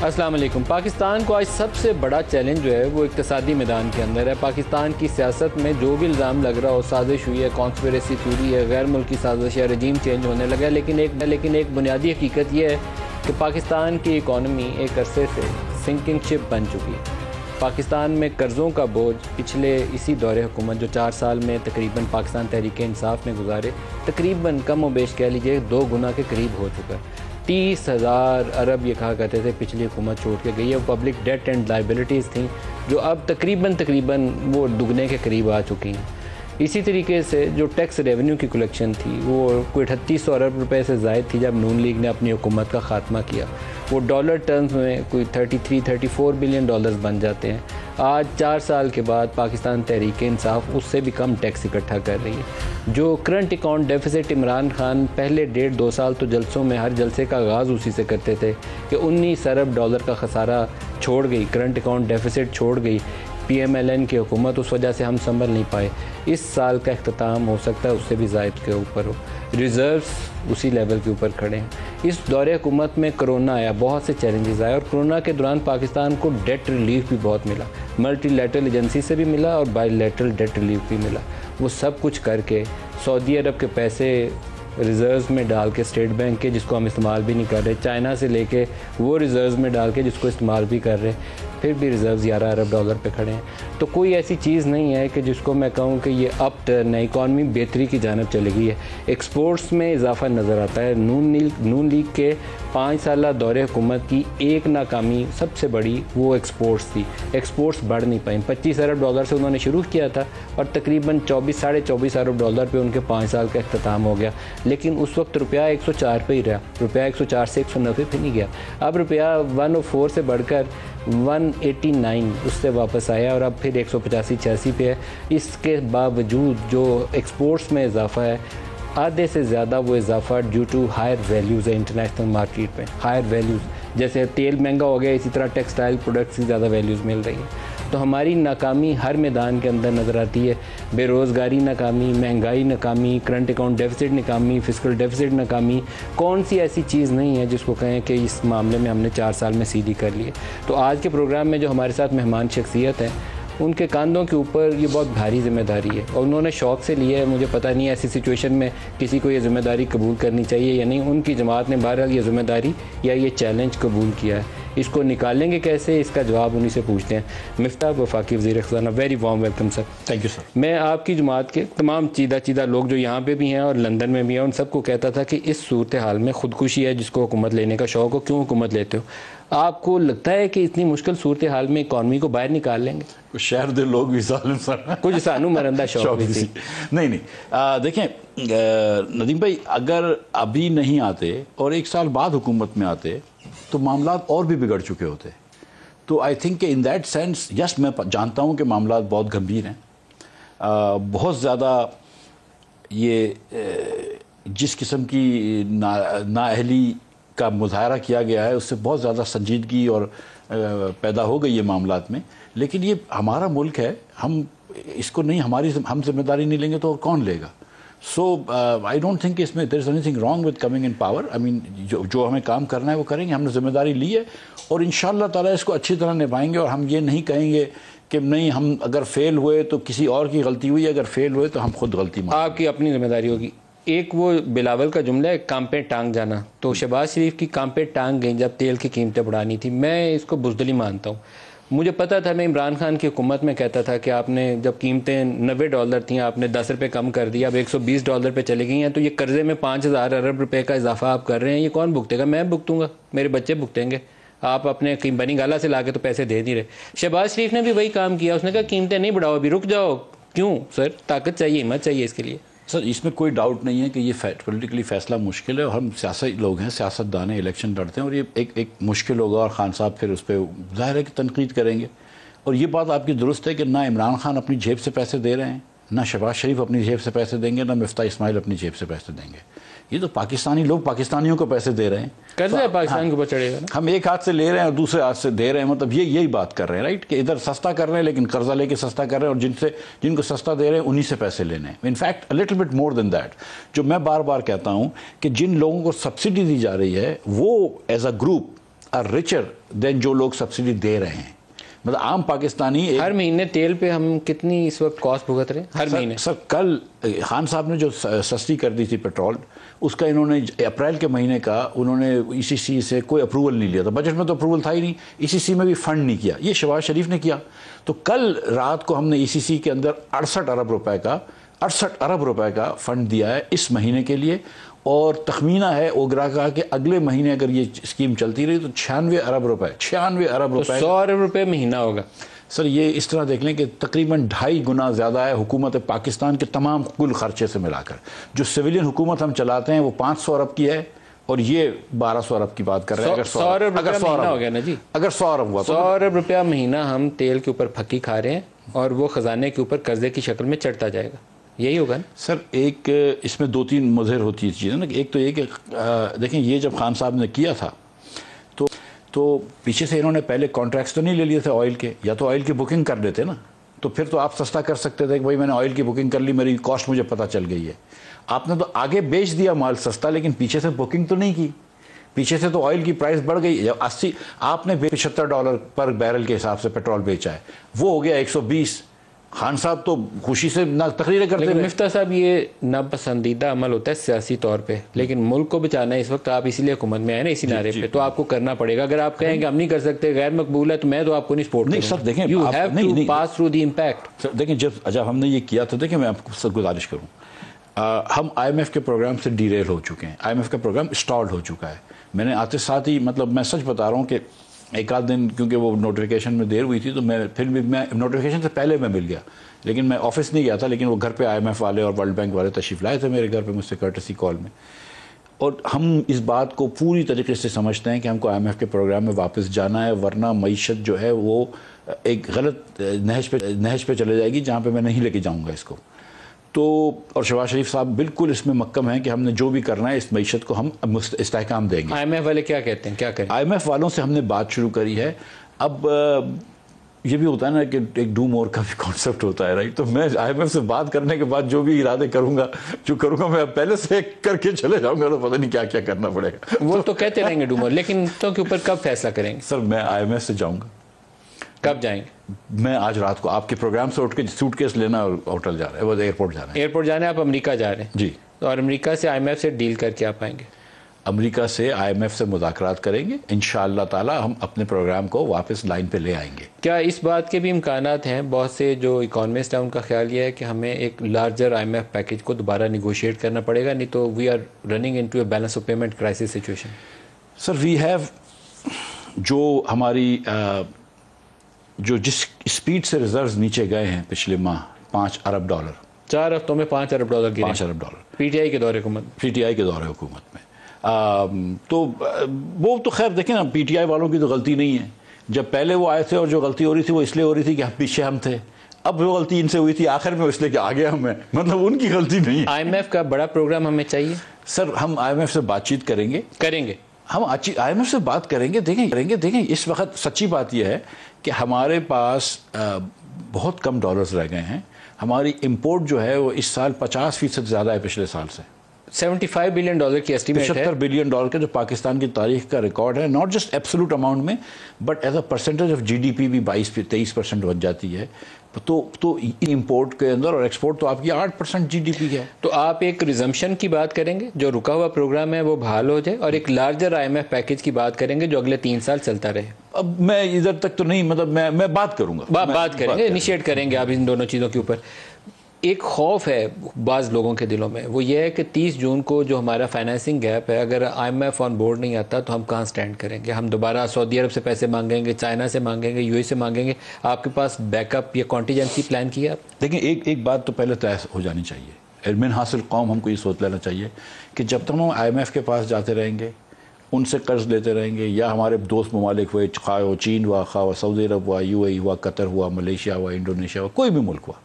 السلام علیکم۔ پاکستان کو آج سب سے بڑا چیلنج جو ہے وہ اقتصادی میدان کے اندر ہے۔ پاکستان کی سیاست میں جو بھی الزام لگ رہا ہو، سازش ہوئی ہے، کانسپریسی تھیوری ہے، غیر ملکی سازش ہے، رجیم چینج ہونے لگا ہے، لیکن ایک بنیادی حقیقت یہ ہے کہ پاکستان کی اکانومی ایک عرصے سے سنکنگ شپ بن چکی ہے۔ پاکستان میں قرضوں کا بوجھ پچھلے اسی دور حکومت جو 4 سال میں تقریباً پاکستان تحریک انصاف میں گزارے، تقریباً کم و بیش کہہ لیجئے 2 گنا کے قریب ہو چکا ہے۔ 30,000 ارب یہ کہا کرتے تھے پچھلی حکومت چھوڑ کے گئی ہے، وہ پبلک ڈیٹ اینڈ لائبلٹیز تھیں جو اب تقریباً وہ دگنے کے قریب آ چکی ہیں۔ اسی طریقے سے جو ٹیکس ریونیو کی کلیکشن تھی وہ کوئی 3800 ارب روپے سے زائد تھی جب نون لیگ نے اپنی حکومت کا خاتمہ کیا، وہ ڈالر ٹرمز میں کوئی 34 بلین ڈالرز بن جاتے ہیں۔ آج 4 سال کے بعد پاکستان تحریک انصاف اس سے بھی کم ٹیکس اکٹھا کر رہی ہے۔ جو current account deficit Imran Khan پہلے 1.5-2 سال تو جلسوں میں ہر جلسے کا آغاز اسی سے کرتے تھے کہ 19 ارب ڈالر کا خسارہ چھوڑ گئی، کرنٹ اکاؤنٹ ڈیفیسٹ چھوڑ گئی پی ایم ایل این کی حکومت، اس وجہ سے ہم سنبھل نہیں پائے۔ اس سال کا اختتام ہو سکتا ہے اس سے بھی زائد کے اوپر ہو، ریزروز اسی لیول کے اوپر کھڑے ہیں۔ اس دور حکومت میں کرونا آیا، بہت سے چیلنجز آئے، اور کرونا کے دوران پاکستان کو ڈیٹ ریلیف بھی بہت ملا، ملٹی لیٹرل ایجنسی سے بھی ملا اور بائی لیٹرل ڈیٹ ریلیف بھی ملا۔ وہ سب کچھ کر کے سعودی عرب کے پیسے ریزروز میں ڈال کے، اسٹیٹ بینک کے جس کو ہم استعمال بھی نہیں کر رہے، چائنا سے لے کے وہ ریزروز میں ڈال کے جس کو استعمال بھی کر رہے، پھر بھی ریزروز 11 ارب ڈالر پہ کھڑے ہیں۔ تو کوئی ایسی چیز نہیں ہے کہ جس کو میں کہوں کہ یہ اپ ٹرن ہے، اکانومی بہتری کی جانب چلی گئی ہے۔ ایکسپورٹس میں اضافہ نظر آتا ہے۔ نون لیگ کے 5 سالہ دور حکومت کی ایک ناکامی سب سے بڑی وہ ایکسپورٹس تھی، ایکسپورٹس بڑھ نہیں پائیں۔ 25 ارب ڈالر سے انہوں نے شروع کیا تھا اور تقریباً 24-24.5 ارب ڈالر پہ ان کے 5 سال کا اختتام ہو گیا، لیکن اس وقت روپیہ 104 پہ ہی رہا، روپیہ 104 سے 190 پہ نہیں گیا۔ اب روپیہ 104 سے بڑھ کر 189 اس سے واپس آیا اور اب پھر 185-86 پہ ہے۔ اس کے باوجود جو ایکسپورٹس میں اضافہ ہے، آدھے سے زیادہ وہ اضافہ ڈیو ٹو ہائر ویلیوز ہے انٹرنیشنل مارکیٹ میں، ہائر ویلیوز، جیسے تیل مہنگا ہو گیا اسی طرح ٹیکسٹائل پروڈکٹس کی زیادہ ویلیوز مل رہی ہیں۔ تو ہماری ناکامی ہر میدان کے اندر نظر آتی ہے، بے روزگاری ناکامی، مہنگائی ناکامی، کرنٹ اکاؤنٹ ڈیفیسٹ ناکامی، فسکل ڈیفیسٹ ناکامی۔ کون سی ایسی چیز نہیں ہے جس کو کہیں کہ اس معاملے میں ہم نے 4 سال میں سیدھی کر لی ہے۔ تو آج کے پروگرام میں جو ہمارے ساتھ مہمان شخصیت ہیں، ان کے کاندھوں کے اوپر یہ بہت بھاری ذمہ داری ہے اور انہوں نے شوق سے لی ہے۔ مجھے پتہ نہیں ایسی سچویشن میں کسی کو یہ ذمہ داری قبول کرنی چاہیے یا نہیں، ان کی جماعت نے بہرحال یہ ذمہ داری یا یہ چیلنج قبول کیا ہے۔ اس کو نکالیں گے کیسے، اس کا جواب انہی سے پوچھتے ہیں۔ مفتاح وفاقی وزیر خزانہ، very warm welcome sir. Thank you sir. میں آپ کی جماعت کے تمام چیدہ لوگ جو یہاں پہ بھی ہیں اور لندن میں بھی ہیں، ان سب کو کہتا تھا کہ اس صورتحال میں خودکشی ہے، جس کو حکومت لینے کا شوق ہو، کیوں حکومت لیتے ہو؟ آپ کو لگتا ہے کہ اتنی مشکل صورتحال میں اکانومی کو باہر نکال لیں گے؟ کچھ شہر دے لوگ بھی ظالم سر، کچھ سانو مرندہ شوق بھی تھی۔ نہیں، دیکھیں ندیم بھائی، اگر ابھی نہیں آتے اور 1 سال بعد حکومت میں آتے تو معاملات اور بھی بگڑ چکے ہوتے۔ تو آئی تھنک کہ ان دیٹ سینس، یس میں جانتا ہوں کہ معاملات بہت گمبھیر ہیں، بہت زیادہ یہ جس قسم کی نااہلی کا مظاہرہ کیا گیا ہے اس سے بہت زیادہ سنجیدگی اور پیدا ہو گئی ہے معاملات میں، لیکن یہ ہمارا ملک ہے، ہم اس کو نہیں، ہم ذمہ داری نہیں لیں گے تو اور کون لے گا؟ سو آئی ڈونٹ تھنک اس میں دیر is any thing wrong with coming in power. آئی مین جو ہمیں کام کرنا ہے وہ کریں گے، ہم نے ذمہ داری لی ہے اور انشاءاللہ تعالیٰ اس کو اچھی طرح نبھائیں گے، اور ہم یہ نہیں کہیں گے کہ نہیں ہم اگر فیل ہوئے تو کسی اور کی غلطی ہوئی، اگر فیل ہوئے تو ہم خود غلطی مانیں۔ آپ کی اپنی ذمہ داری ہوگی۔ ایک وہ بلاول کا جملہ ہے، کام پہ ٹانگ جانا، تو شہباز شریف کی کام پہ ٹانگ گئی جب تیل کی قیمتیں بڑھانی تھی۔ میں اس کو بزدلی مانتا ہوں۔ مجھے پتا تھا، میں عمران خان کی حکومت میں کہتا تھا کہ آپ نے جب قیمتیں 90 ڈالر تھیں، آپ نے 10 روپے کم کر دیا، اب 120 ڈالر پہ چلی گئی ہیں، تو یہ قرضے میں 5000 ارب روپے کا اضافہ آپ کر رہے ہیں، یہ کون بھگتے گا؟ میں بھگتوں گا، میرے بچے بھگتیں گے۔ آپ اپنے بنی گالا سے لا کے تو پیسے دے نہیں رہے۔ شہباز شریف نے بھی وہی کام کیا، اس نے کہا قیمتیں نہیں بڑھاؤ، ابھی رک جاؤ۔ کیوں سر؟ طاقت چاہیے، ہمت چاہیے اس کے لیے۔ سر اس میں کوئی ڈاؤٹ نہیں ہے کہ یہ پولیٹیکلی فیصلہ مشکل ہے، اور ہم سیاسی لوگ ہیں، سیاست دان ہیں، الیکشن لڑتے ہیں، اور یہ ایک مشکل ہوگا، اور خان صاحب پھر اس پہ ظاہر ہے کہ تنقید کریں گے۔ اور یہ بات آپ کی درست ہے کہ نہ عمران خان اپنی جیب سے پیسے دے رہے ہیں، نہ شہباز شریف اپنی جیب سے پیسے دیں گے، نہ مفتاح اسماعیل اپنی جیب سے پیسے دیں گے۔ یہ تو پاکستانی لوگ پاکستانیوں کو پیسے دے رہے ہیں، قرض ہے پاکستان کے اوپر چڑھے گا نا۔ ہم ایک ہاتھ سے لے رہے ہیں اور دوسرے ہاتھ سے دے رہے ہیں، مطلب یہی بات کر رہے ہیں، رائٹ، کہ ادھر سستا کر رہے ہیں لیکن قرضہ لے کے سستا کر رہے ہیں، اور جن کو سستا دے رہے ہیں انہی سے پیسے لینے ہیں۔ In fact little bit more than that, جو میں بار بار کہتا ہوں کہ جن لوگوں کو سبسڈی دی جا رہی ہے وہ as a group are richer than جو لوگ سبسڈی دے رہے ہیں. مطلب عام پاکستانی ہر مہینے تیل پہ ہم کتنی اس وقت کاسٹ بھگت رہے ہیں ہر مہینے؟ سر کل خان صاحب نے جو سستی کر دی تھی پیٹرول, اس کا انہوں نے اپریل کے مہینے کا انہوں نے ای سی سی سے کوئی اپروول نہیں لیا تھا. بجٹ میں تو اپروول تھا ہی نہیں, ای سی سی میں بھی فنڈ نہیں کیا, یہ شہباز شریف نے کیا. تو کل رات کو ہم نے ای سی سی کے اندر 68 ارب روپے کا فنڈ دیا ہے اس مہینے کے لیے, اور تخمینہ ہے اوگرا کا کہ اگلے مہینے اگر یہ اسکیم چلتی رہی تو 96 ارب روپے 100 ارب روپے مہینہ ہوگا. سر یہ اس طرح دیکھ لیں کہ تقریباً 2.5 گنا زیادہ ہے حکومت پاکستان کے تمام کل خرچے سے ملا کر. جو سویلین حکومت ہم چلاتے ہیں وہ 500 ارب کی ہے, اور یہ 1200 ارب کی بات کر رہے ہیں. اگر 100 ارب ہو گیا نا جی, اگر 100 ارب ہوا 100 ارب روپیہ مہینہ ہم تیل کے اوپر پھکی کھا رہے ہیں, اور وہ خزانے کے اوپر قرضے کی شکل میں چڑھتا جائے گا. یہی ہوگا نا سر. ایک اس میں 2-3 مظہر ہوتی ہے چیزیں نا. ایک تو یہ کہ دیکھیں یہ جب خان صاحب نے کیا تھا تو پیچھے سے انہوں نے پہلے کانٹریکٹس تو نہیں لے لیے تھے آئل کے, یا تو آئل کی بکنگ کر لیتے نا, تو پھر تو آپ سستا کر سکتے تھے کہ بھائی میں نے آئل کی بکنگ کر لی, میری کاسٹ مجھے پتہ چل گئی ہے. آپ نے تو آگے بیچ دیا مال سستا, لیکن پیچھے سے بکنگ تو نہیں کی. پیچھے سے تو آئل کی پرائس بڑھ گئی. 80 آپ نے $75 پر بیرل کے حساب سے پیٹرول بیچا ہے, وہ ہو گیا 120. خان صاحب تو خوشی سے نہ تقریریں کرتے لیکن مفتاح صاحب یہ ناپسندیدہ عمل ہوتا ہے سیاسی طور پہ, لیکن ملک کو بچانا ہے اس وقت. آپ اسی لیے حکومت میں آئے نا اسی نعرے پہ, تو آپ کو کرنا پڑے گا. اگر آپ کہیں کہ ہم نہیں کر سکتے, غیر مقبول ہے, تو میں تو آپ کو نہیں سپورٹ کروں گا. سر دیکھیں you have to pass through the impact. Sir دیکھیں جب ہم نے یہ کیا تو دیکھیں میں آپ کو سب گزارش کروں, ہم آئی ایم ایف کے پروگرام سے ڈیریل ہو چکے ہیں. آئی ایم ایف کا پروگرام اسٹالڈ ہو چکا ہے. میں نے آتے ساتھ ہی مطلب میں سچ بتا رہا ہوں کہ ایک آدھ دن کیونکہ وہ نوٹیفیکیشن میں دیر ہوئی تھی, تو میں پھر بھی میں نوٹیفیکیشن سے پہلے میں مل گیا, لیکن میں آفس نہیں گیا تھا. لیکن وہ گھر پہ آئی ایم ایف والے اور ورلڈ بینک والے تشریف لائے تھے میرے گھر پہ مجھ سے کرٹسی کال میں, اور ہم اس بات کو پوری طریقے سے سمجھتے ہیں کہ ہم کو آئی ایم ایف کے پروگرام میں واپس جانا ہے, ورنہ معیشت جو ہے وہ ایک غلط نہج پہ چلے جائے گی جہاں پہ میں نہیں لے کے جاؤں گا اس کو. تو اور شہباز شریف صاحب بالکل اس میں مکم ہیں کہ ہم نے جو بھی کرنا ہے اس معیشت کو ہم استحکام دیں گے. آئی ایم ایف والے کیا کہتے ہیں, کیا کریں؟ آئی ایم ایف والوں سے ہم نے بات شروع کری ہے. اب یہ بھی ہوتا ہے نا کہ ایک ڈو مور کا بھی کانسیپٹ ہوتا ہے, رائٹ. تو میں آئی ایم ایف سے بات کرنے کے بعد جو بھی ارادے کروں گا میں پہلے سے کر کے چلے جاؤں گا, تو پتہ نہیں کیا کیا کرنا پڑے گا. وہ تو کہتے رہیں گے ڈو مور, لیکن تو کے اوپر کب فیصلہ کریں گے؟ سر میں آئی ایم ایف سے جاؤں گا. کب جائیں گے؟ میں آج رات کو آپ کے پروگرام سے اٹھ کے سوٹ کیس لینا اور ہوٹل جا رہا ہے, وہ ایئرپورٹ جانا ہے. ایئرپورٹ جانا ہے, آپ امریکہ جا رہے ہیں جی. اور امریکہ سے آئی ایم ایف سے ڈیل کر کے آپ آئیں گے؟ امریکہ سے آئی ایم ایف سے مذاکرات کریں گے, انشاءاللہ تعالی ہم اپنے پروگرام کو واپس لائن پہ لے آئیں گے. کیا اس بات کے بھی امکانات ہیں؟ بہت سے جو اکانومسٹ ہیں ان کا خیال یہ ہے کہ ہمیں ایک larger I M F package کو دوبارہ نیگوشیٹ کرنا پڑے گا, نہیں تو we are running into a balance of payment crisis situation. Sir we have جو ہماری جو جس اسپیڈ سے ریزروز نیچے گئے ہیں پچھلے ماہ $5 ارب, 4 ہفتوں میں $5 ارب گرے. $5 ارب پی ٹی آئی کے دور حکومت, پی ٹی آئی کے دور حکومت میں. تو وہ تو خیر دیکھیں نا, پی ٹی آئی والوں کی تو غلطی نہیں ہے. جب پہلے وہ آئے تھے اور جو غلطی ہو رہی تھی وہ اس لیے ہو رہی تھی کہ پیچھے ہم تھے. اب وہ غلطی ان سے ہوئی تھی آخر میں اس لیے کہ آگے ہم ہیں, مطلب ان کی غلطی نہیں ہے. آئی ایم ایف کا بڑا پروگرام ہمیں چاہیے. سر ہم آئی ایم ایف سے بات چیت کریں گے. ہم آئی ایم ایف سے بات کریں گے. دیکھیں اس وقت سچی بات یہ ہے کہ ہمارے پاس بہت کم ڈالرز رہ گئے ہیں. ہماری امپورٹ جو ہے وہ اس سال 50% زیادہ ہے پچھلے سال سے. $75 بلین کی ایسٹیمیٹ ہے. $75 بلین کا جو پاکستان کی تاریخ کا ریکارڈ ہے, ناٹ جسٹ ایبسولوٹ اماؤنٹ میں but as a percentage of G D P بھی 22-23% بن جاتی ہے. تو امپورٹ کے اندر اور ایکسپورٹ تو آپ کی 8% جی ڈی پی ہے. تو آپ ایک ریزمپشن کی بات کریں گے, جو رکا ہوا پروگرام ہے وہ بحال ہو جائے, اور ایک larger I M F package کی بات کریں گے جو اگلے 3 سال چلتا رہے. اب میں ادھر تک تو نہیں, مطلب میں بات کروں گا, بات کریں گے, انیشیٹ کریں گے آپ ان دونوں چیزوں کے اوپر. ایک خوف ہے بعض لوگوں کے دلوں میں, وہ یہ ہے کہ 30 جون کو جو ہمارا فائنینسنگ گیپ ہے, اگر I M F on board نہیں آتا تو ہم کہاں سٹینڈ کریں گے؟ ہم دوبارہ سعودی عرب سے پیسے مانگیں گے, چائنا سے مانگیں گے, یو اے سے مانگیں گے. آپ کے پاس بیک اپ یا کانٹیجنسی پلان کیا آپ؟ دیکھیں ایک بات تو پہلے طے ہو جانی چاہیے. علم حاصل قوم ہم کو یہ سوچ لینا چاہیے کہ جب تک ہم آئی ایم ایف کے پاس جاتے رہیں گے, ان سے قرض لیتے رہیں گے, یا ہمارے دوست ممالک ہوئے, خواہ وہ چین ہوا, خواہ وہ سعودی عرب ہوا, یو اے ہوا, قطر ہوا, ملیشیا ہوا, انڈونیشیا ہوا, کوئی بھی ملک ہوا,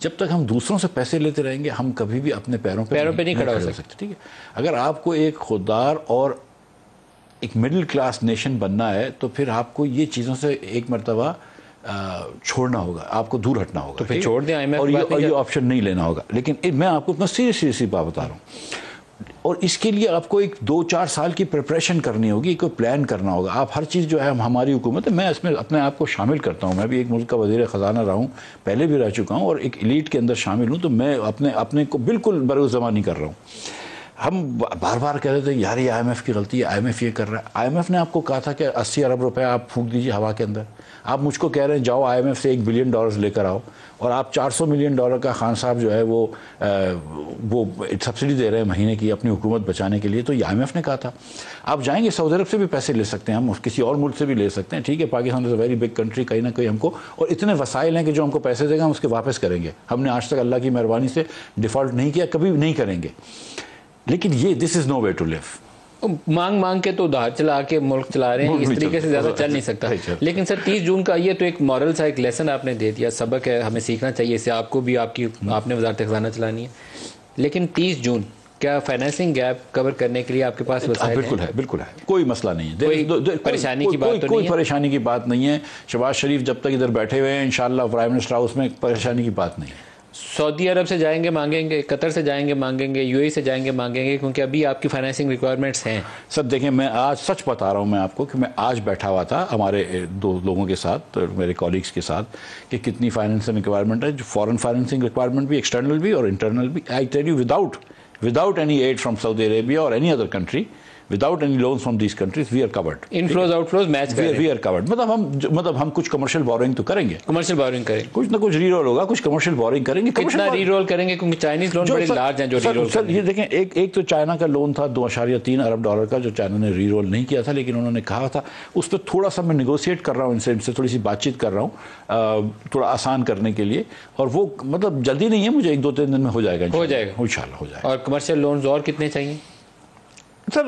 جب تک ہم دوسروں سے پیسے لیتے رہیں گے ہم کبھی بھی اپنے پیروں پہ نہیں کھڑا ہو سکتے. ٹھیک ہے, اگر آپ کو ایک خوددار اور ایک مڈل کلاس نیشن بننا ہے تو پھر آپ کو یہ چیزوں سے ایک مرتبہ چھوڑنا ہوگا, آپ کو دور ہٹنا ہوگا. تو پھر چھوڑ دیں آئی ایم ایف, اور یہ آپشن نہیں لینا ہوگا. لیکن میں آپ کو اتنا سیریس بات بتا رہا ہوں, اور اس کے لیے آپ کو ایک 2-4 سال کی پریپریشن کرنی ہوگی, کوئی پلان کرنا ہوگا. آپ ہر چیز جو ہے ہماری حکومت ہے, میں اس میں اپنے آپ کو شامل کرتا ہوں, میں بھی ایک ملک کا وزیر خزانہ رہا ہوں, پہلے بھی رہ چکا ہوں, اور ایک ایلیٹ کے اندر شامل ہوں, تو میں اپنے کو بالکل بروز زماں نہیں کر رہا ہوں. ہم بار بار کہہ رہے تھے یار یہ آئی ایم ایف کی غلطی ہے, آئی ایم ایف یہ کر رہا ہے. آئی ایم ایف نے آپ کو کہا تھا کہ 80 ارب روپے آپ پھونک دیجیے ہوا کے اندر. آپ مجھ کو کہہ رہے ہیں جاؤ آئی ایم ایف سے $1 بلین لے کر آؤ, اور آپ $400 ملین کا خان صاحب جو ہے وہ سبسڈی دے رہے ہیں مہینے کی اپنی حکومت بچانے کے لیے. تو یہ آئی ایم ایف نے کہا تھا. آپ جائیں گے سعودی عرب سے بھی پیسے لے سکتے ہیں, ہم کسی اور ملک سے بھی لے سکتے ہیں, ٹھیک ہے, پاکستان از اے ویری بگ کنٹری, کہیں نہ کہیں ہم کو اور اتنے وسائل ہیں کہ جو ہم کو پیسے دے گا ہم اس کے واپس کریں گے. ہم نے آج تک اللہ کی مہربانی سے ڈیفالٹ نہیں کیا, کبھی نہیں کریں گے. لیکن یہ دس از نو وے ٹو لیو. مانگ کے تو ادھار چلا کے ملک چلا رہے ہیں, اس طریقے سے زیادہ چل نہیں سکتا. لیکن سر 30 جون کا یہ تو ایک مورل سا ایک لیسن آپ نے دے دیا, سبق ہے, ہمیں سیکھنا چاہیے اس سے. آپ کو بھی آپ نے وزارت خزانہ چلانی ہے, لیکن 30 جون کیا فائنینسنگ گیپ کور کرنے کے لیے آپ کے پاس وسائل ہیں؟ بالکل ہے, بالکل ہے, کوئی مسئلہ نہیں ہے, کوئی پریشانی کی بات تو نہیں ہے, کوئی پریشانی کی بات نہیں ہے. شہباز شریف جب تک ادھر بیٹھے ہوئے ہیں انشاءاللہ پرائم منسٹر ہاؤس میں پریشانی کی بات نہیں ہے. سعودی عرب سے جائیں گے مانگیں گے, قطر سے جائیں گے مانگیں گے, یو اے سے جائیں گے مانگیں گے, کیونکہ ابھی آپ کی فائنینسنگ ریکوائرمنٹس ہیں. سر دیکھیں, میں آج سچ بتا رہا ہوں میں آپ کو کہ میں آج بیٹھا ہوا تھا ہمارے 2 لوگوں کے ساتھ, میرے کولیگز کے ساتھ, کہ کتنی فائنینسنگ ریکوائرمنٹ ہے, جو فارن فائنینسنگ ریکوائرمنٹ بھی, ایکسٹرنل بھی اور انٹرنل بھی. I tell you without any aid from Saudi Arabia or any other country, without any loans from these countries, we are covered. Inflows outflows match کر رہے ہیں. We are covered. مطلب ہم کچھ کمرشل بورنگ تو کریں گے, کمرشل بورنگ کریں, کچھ نہ کچھ ری رول ہوگا, کچھ کمرشل بورنگ کریں گے. کتنا ری رول کریں گے, کیونکہ چائنیز لون بڑے لارج ہیں جو ری رول. سر یہ دیکھیں, ایک تو چائنا کا لون تھا $2.3 ارب کا, جو چائنا نے ری رول نہیں کیا تھا, لیکن انہوں نے کہا تھا اس پہ تھوڑا سا میں نیگوشیٹ کر رہا ہوں, ان سے تھوڑی سی بات چیت کر رہا ہوں تھوڑا آسان کرنے کے لیے, اور وہ مطلب جلدی نہیں ہے, مجھے 2-3 دن میں ہو جائے گا, ہو جائے گا انشاءاللہ ہو جائے گا. اور کمرشل لونز اور کتنے چاہیے سر؟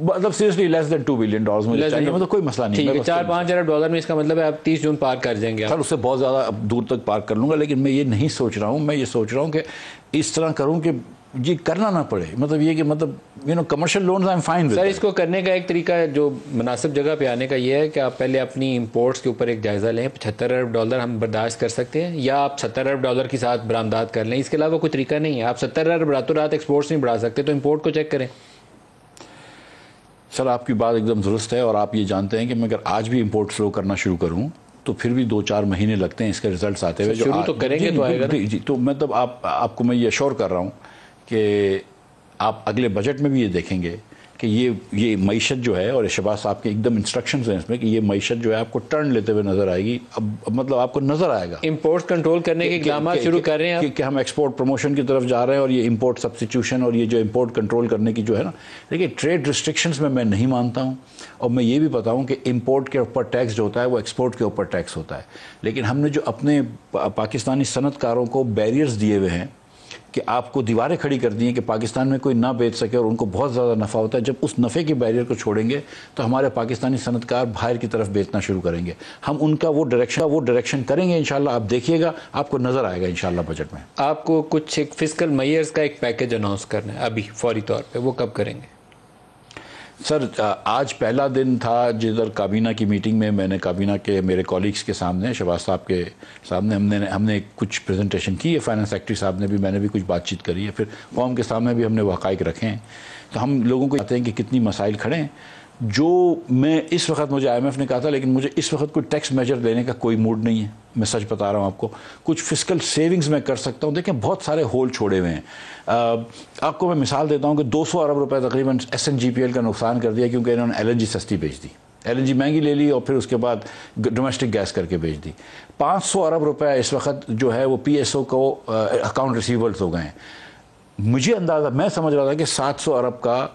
مطلب سیریسلی لیس دین $2 بلین مجھے چاہیے, مطلب کوئی مسئلہ نہیں ہے. $4-5 ارب میں, اس کا مطلب ہے آپ 30 جون پار کر جائیں گے. سر اس سے بہت زیادہ دور تک پار کر لوں گا, لیکن میں یہ نہیں سوچ رہا ہوں, میں یہ سوچ رہا ہوں کہ اس طرح کروں کہ یہ کرنا نہ پڑے. مطلب یہ کہ مطلب commercial loans I am fine. Sir اس کو کرنے کا ایک طریقہ جو مناسب جگہ پہ آنے کا یہ ہے کہ آپ پہلے اپنی امپورٹس کے اوپر ایک جائزہ لیں. $75 ارب ہم برداشت کر سکتے ہیں, یا آپ $70 ارب کے ساتھ برآمدات کر لیں. اس کے علاوہ کوئی طریقہ نہیں ہے. آپ 70 ارب راتوں رات ایکسپورٹس نہیں بڑھا سکتے, تو امپورٹ کو چیک کریں. سر آپ کی بات ایک دم درست ہے, اور آپ یہ جانتے ہیں کہ میں اگر آج بھی امپورٹ فلو کرنا شروع کروں تو پھر بھی 2-4 مہینے لگتے ہیں اس کے ریزلٹس آتے ہوئے. شروع تو کریں گے تو آئے گا. جی, تو مطلب آپ کو میں یہ اشور کر رہا ہوں کہ آپ اگلے بجٹ میں بھی یہ دیکھیں گے کہ یہ معیشت جو ہے, اور شہباز صاحب کے ایک دم انسٹرکشنز ہیں اس میں, کہ یہ معیشت جو ہے آپ کو ٹرن لیتے ہوئے نظر آئے گی. اب مطلب آپ کو نظر آئے گا امپورٹ کنٹرول کرنے کے اقدامات شروع کر رہے ہیں کہ ہم ایکسپورٹ پروموشن کی طرف جا رہے ہیں, اور یہ امپورٹ سبسٹیٹیوشن اور یہ جو امپورٹ کنٹرول کرنے کی جو ہے نا. دیکھیے ٹریڈ ریسٹرکشنز میں نہیں مانتا ہوں, اور میں یہ بھی بتاؤں کہ امپورٹ کے اوپر ٹیکس جو ہوتا ہے وہ ایکسپورٹ کے اوپر ٹیکس ہوتا ہے. لیکن ہم نے جو اپنے پاکستانی صنعت کاروں کو بیریئرز دیے ہوئے ہیں کہ آپ کو دیواریں کھڑی کر دی ہیں کہ پاکستان میں کوئی نہ بیچ سکے, اور ان کو بہت زیادہ نفع ہوتا ہے. جب اس نفع کے بیریئر کو چھوڑیں گے تو ہمارے پاکستانی صنعت کار باہر کی طرف بیچنا شروع کریں گے. ہم ان کا وہ ڈائریکشن کریں گے انشاءاللہ. آپ دیکھیے گا, آپ کو نظر آئے گا انشاءاللہ بجٹ میں. آپ کو کچھ ایک فسکل میئرز کا ایک پیکیج اناؤنس کرنا ہے ابھی فوری طور پہ, وہ کب کریں گے؟ سر آج پہلا دن تھا جدھر کابینہ کی میٹنگ میں نے کابینہ کے میرے کولیگز کے سامنے, شہباز صاحب کے سامنے ہم نے کچھ پریزنٹیشن کی ہے. فائنانس سیکرٹری صاحب نے بھی, میں نے بھی کچھ بات چیت کری ہے. پھر قوم کے سامنے بھی ہم نے حقائق رکھے ہیں. تو ہم لوگوں کو چاہتے ہیں کہ کتنی مسائل کھڑے ہیں. جو میں اس وقت, مجھے آئی ایم ایف نے کہا تھا, لیکن مجھے اس وقت کوئی ٹیکس میجر لینے کا کوئی موڈ نہیں ہے. میں سچ بتا رہا ہوں آپ کو. کچھ فسکل سیونگز میں کر سکتا ہوں. دیکھیں بہت سارے ہول چھوڑے ہوئے ہیں. آپ کو میں مثال دیتا ہوں کہ $200 ارب تقریباً SNGPL کا نقصان کر دیا, کیونکہ انہوں نے LNG سستی بیچ دی, LNG مہنگی لے لی, اور پھر اس کے بعد ڈومیسٹک گیس کر کے بیچ دی. $500 ارب اس وقت جو ہے وہ PSO کو اکاؤنٹ ریسیوربلز ہو گئے ہیں. مجھے اندازہ, میں سمجھ رہا تھا کہ $700 ارب کا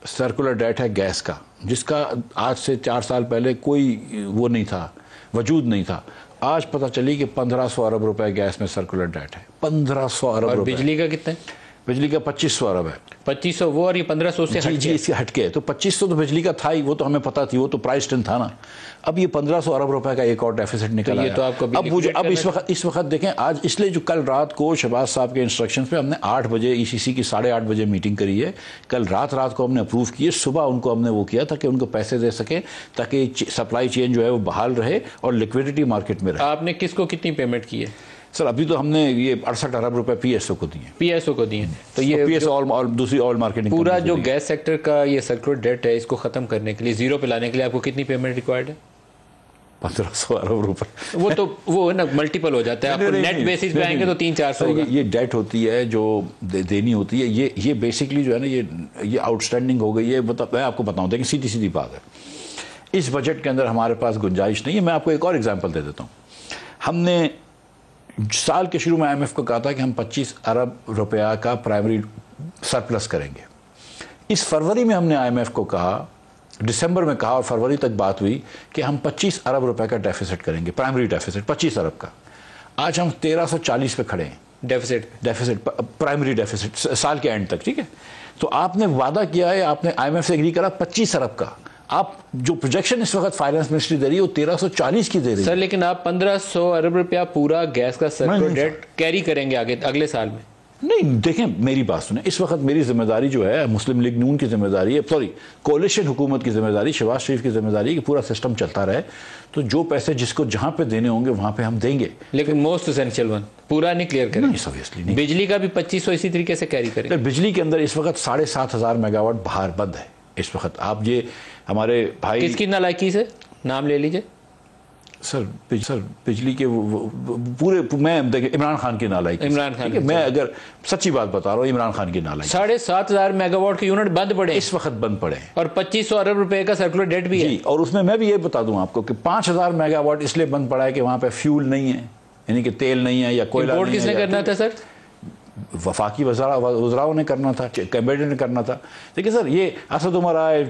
سرکولر ڈیٹ ہے گیس کا, جس کا آج سے 4 سال پہلے کوئی وہ نہیں تھا, وجود نہیں تھا. آج پتہ چلی کہ $1500 ارب گیس میں سرکولر ڈیٹ ہے. 1500 ارب. اور بجلی کا کتنا ہے؟ بجلی کا 2500 ارب ہے. 2500 وہ, اور یہ 1500 سے ہٹ جی اس سے ہٹ کے. تو 2500 تو بجلی کا تھا ہی, وہ تو ہمیں پتا تھی, وہ تو پرائس ٹن تھا نا. اب یہ 1500 ارب روپے کا ایک اور ڈیفیسٹ نکل آیا. اب اس وقت دیکھیں, آج اس لیے جو کل رات کو شہباز صاحب کے انسٹرکشنز پہ ہم نے 8 بجے ECC کی 8:30 بجے میٹنگ کری ہے. کل رات کو ہم نے اپروو کی ہے. صبح ان کو ہم نے وہ کیا تھا کہ ان کو پیسے دے سکیں تاکہ سپلائی چین جو ہے وہ بحال رہے اور لیکویڈیٹی مارکیٹ میں رہے. آپ نے کس کو کتنی پیمنٹ کی ہے؟ سر ابھی تو ہم نے یہ 68 ارب روپے پی ایس او کو دیے، پی ایس او کو دیے. تو یہ پی ایس او دوسری آئل مارکیٹنگ پورا جو گیس سیکٹر کا یہ سرکولر ڈیٹ ہے اس کو ختم کرنے کے لیے، زیرو پہ لانے کے لیے آپ کو کتنی پیمنٹ ریکوائرڈ ہے؟ 1500 ارب روپے. وہ تو وہ نا ملٹیپل ہو جاتا ہے، آپ نیٹ بیسس پہ آئیں گے تو 300-400 ہوگا. یہ ڈیٹ ہوتی ہے جو دینی ہوتی ہے، یہ بیسکلی جو ہے نا یہ آؤٹ اسٹینڈنگ ہو گئی ہے. میں آپ کو بتاؤں، دیکھیں سیدھی بات ہے، اس بجٹ کے اندر ہمارے پاس گنجائش نہیں ہے. میں آپ کو ایک اور ایگزامپل دے دیتا ہوں. ہم نے سال کے شروع میں آئی ایم ایف کو کہا تھا کہ ہم 25 ارب روپیہ کا پرائمری سرپلس کریں گے. اس فروری میں ہم نے آئی ایم ایف کو کہا، دسمبر میں کہا اور فروری تک بات ہوئی کہ ہم 25 ارب روپے کا ڈیفیسٹ کریں گے، پرائمری ڈیفیسٹ 25 ارب کا. آج ہم 1340 پہ کھڑے ہیں ڈیفیسٹ پرائمری ڈیفیسٹ سال کے اینڈ تک. ٹھیک ہے، تو آپ نے وعدہ کیا ہے، آپ نے آئی ایم ایف سے ایگری کرا 25 ارب کا. آپ جو پروجیکشن اس وقت فائنانس منسٹری دے رہی ہے وہ 1340 کی دے رہی ہے. سر لیکن آپ 1500 ارب روپیہ پورا گیس کا سرکولر ڈیٹ کیری کریں گے آگے اگلے سال میں؟ نہیں، دیکھیں میری بات سنیں، اس وقت میری ذمہ داری جو ہے مسلم لیگ نون کی ذمہ داری ہے، کولیشن حکومت کی ذمہ داری، شہباز شریف کی ذمہ داری ہے کہ پورا سسٹم چلتا رہے. تو جو پیسے جس کو جہاں پہ دینے ہوں گے وہاں پہ ہم دیں گے، لیکن موسٹ اسینشیل ون پورا نہیں کلیئر کریں. نہیں، بجلی کا بھی 2500 اسی طریقے سے کیری کریں. بجلی کے اندر اس وقت 7500 میگا واٹ باہر بند ہے اس وقت. آپ یہ ہمارے بھائی کس کی نالائکی سے نام لے لیجئے سر بجلی کے پورے، میں دیکھیں عمران خان کی نالائکی، عمران خان میں اگر سچی بات بتا رہا ہوں، عمران خان کی نالائکی. 7500 میگا واٹ کے یونٹ بند پڑے اس وقت بند پڑے ہیں، اور 2500 ارب روپے کا سرکولر ڈیٹ بھی ہے. جی، اور اس میں بھی یہ بتا دوں آپ کو کہ 5000 میگا واٹ اس لیے بند پڑا ہے کہ وہاں پہ فیول نہیں ہے، یعنی کہ تیل نہیں ہے یا کوئلہ نہیں ہے. کس نے کرنا تھا سر؟ وفاقی وزراؤں نے کرنا تھا، کیبنٹ نے کرنا تھا. دیکھیں سر، یہ اسد عمر آئے،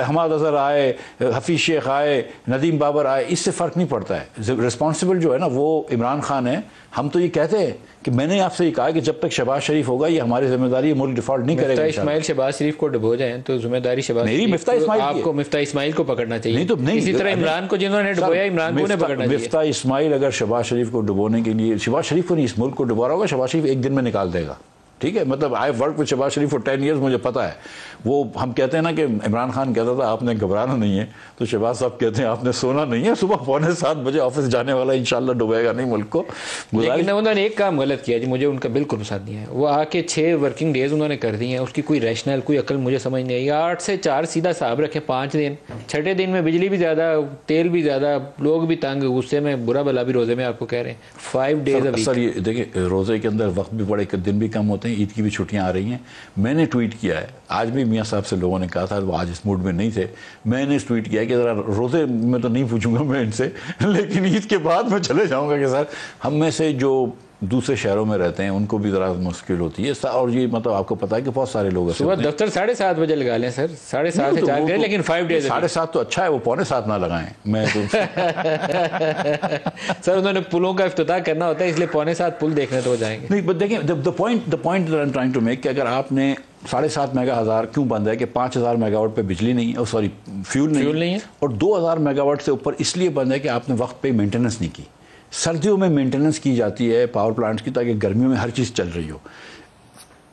حماد اظہر آئے، حفیظ شیخ آئے، ندیم بابر آئے، اس سے فرق نہیں پڑتا ہے. رسپانسبل جو ہے نا وہ عمران خان ہے. ہم تو یہ کہتے ہیں کہ میں نے آپ سے یہ کہا کہ جب تک شہباز شریف ہوگا یہ ہماری ذمہ داری ہے، ملک ڈیفالٹ نہیں کرے گا. مفتاح اسماعیل شہباز شریف کو ڈبو جائیں تو ذمہ داری شہباز میری مفتاح اسماعیل آپ کو مفتاح اسماعیل کو پکڑنا چاہیے. نہیں تو نہیں، اسی طرح عمران کو جنہوں نے ڈبویا عمران کو نے پکڑنا چاہیے. مفتاح اسماعیل اگر شہباز شریف کو ڈبونے کے لیے، شہباز شریف کو نہیں اس ملک کو ڈبو رہا ہوگا، شہباز شریف ایک دن میں نکال دے گا. ٹھیک ہے، مطلب I work with Shahbaz Sharif for 10 years, مجھے پتا ہے. وہ ہم کہتے ہیں نا کہ عمران خان کہتا تھا آپ نے گھبرانا نہیں ہے، تو شہباز صاحب کہتے ہیں آپ نے سونا نہیں ہے. صبح 6:45 بجے آفس جانے والا انشاءاللہ ڈبوئے گا نہیں ملک کو. لیکن انہوں نے ایک کام غلط کیا جی، مجھے ان کا بالکل پسند نہیں ہے. وہ آ کے 6 ورکنگ ڈیز انہوں نے کر دی ہیں، اس کی کوئی ریشنل کوئی عقل مجھے سمجھ نہیں آئی. 8 سے 4 سیدھا صاحب رکھیں، 5 دن، 6ٹھے دن میں بجلی بھی زیادہ، تیل بھی زیادہ، لوگ بھی تنگ، غصے میں، برا بلا بھی روزے میں. آپ کو کہہ رہے ہیں 5 ڈیز. سر یہ دیکھیں روزے کے اندر وقت بھی بڑے، دن بھی کم ہوتے ہیں، عید کی بھی چھٹیاں آ رہی ہیں. میں نے ٹویٹ کیا ہے، آج بھی میاں صاحب سے لوگوں نے کہا تھا، وہ آج اس موڈ میں نہیں تھے. میں نے ٹویٹ کیا ہے کہ ذرا روزے میں تو نہیں پوچھوں گا میں ان سے، لیکن عید کے بعد میں چلے جاؤں گا کہ سر ہم میں سے جو دوسرے شہروں میں رہتے ہیں ان کو بھی ذرا مشکل ہوتی ہے. اور یہ مطلب آپ کو پتا ہے کہ بہت سارے لوگ صبح دفتر 7:30 بجے لگا لیں سر، 7:30 سے 4 کریں، لیکن 5 ڈیز. 7:30 تو اچھا ہے، وہ 6:45 نہ لگائیں. میں تو سر انہوں نے پلوں کا افتتاح کرنا ہوتا ہے، اس لیے 6:45 پل دیکھنے تو جائیں گے. نہیں دیکھیں the point that I'm trying to make کہ اگر آپ نے 7.5 میگا ہزار کیوں بند ہے کہ 5000 میگا واٹ پہ بجلی نہیں ہے، سوری فیول نہیں ہے، اور 2000 میگا واٹ سے اوپر اس لیے بند ہے کہ آپ نے وقت پہ مینٹیننس نہیں کی. سردیوں میں مینٹیننس کی جاتی ہے پاور پلانٹس کی تاکہ گرمیوں میں ہر چیز چل رہی ہو.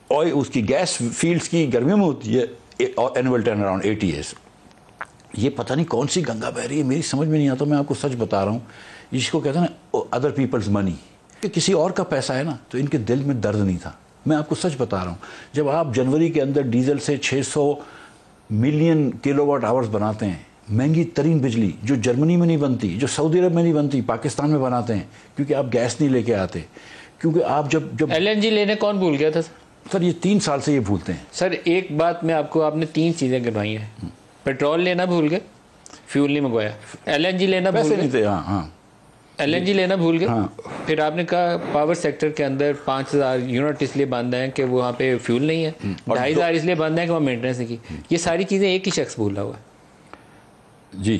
اور اس کی گیس فیلڈز کی گرمیوں میں ہوتی ہے اینول ٹرن اراؤنڈ 8 ایئرس. یہ پتہ نہیں کون سی گنگا بہ رہی ہے، میری سمجھ میں نہیں آتا. میں آپ کو سچ بتا رہا ہوں، جس کو کہتے ہیں نا ادر پیپلز منی، کہ کسی اور کا پیسہ ہے نا تو ان کے دل میں درد نہیں تھا. میں آپ کو سچ بتا رہا ہوں، جب آپ جنوری کے اندر ڈیزل سے 600 ملین کلو واٹ آورز بناتے ہیں، مہنگی ترین بجلی جو جرمنی میں نہیں بنتی، جو سعودی عرب میں نہیں بنتی، پاکستان میں بناتے ہیں، کیونکہ آپ گیس نہیں لے کے آتے. کیونکہ آپ جب LNG لینے کون بھول گیا تھا سر؟ یہ 3 سال سے یہ بھولتے ہیں سر. ایک بات میں آپ نے 3 چیزیں گنوائی ہیں. پیٹرول لینا بھول گئے، فیول نہیں منگوایا. LNG لینا بھول گئے، نہیں تھے. ہاں LNG لینا بھول گئے. پھر آپ نے کہا پاور سیکٹر کے اندر 5000 یونٹ اس لیے بند ہیں کہ وہاں پہ فیول نہیں ہے، 2500 اس لیے بند ہیں کہ وہاں مینٹیننس نہیں کی. یہ ساری چیزیں ایک ہی شخص بھولا ہوا ہے جی.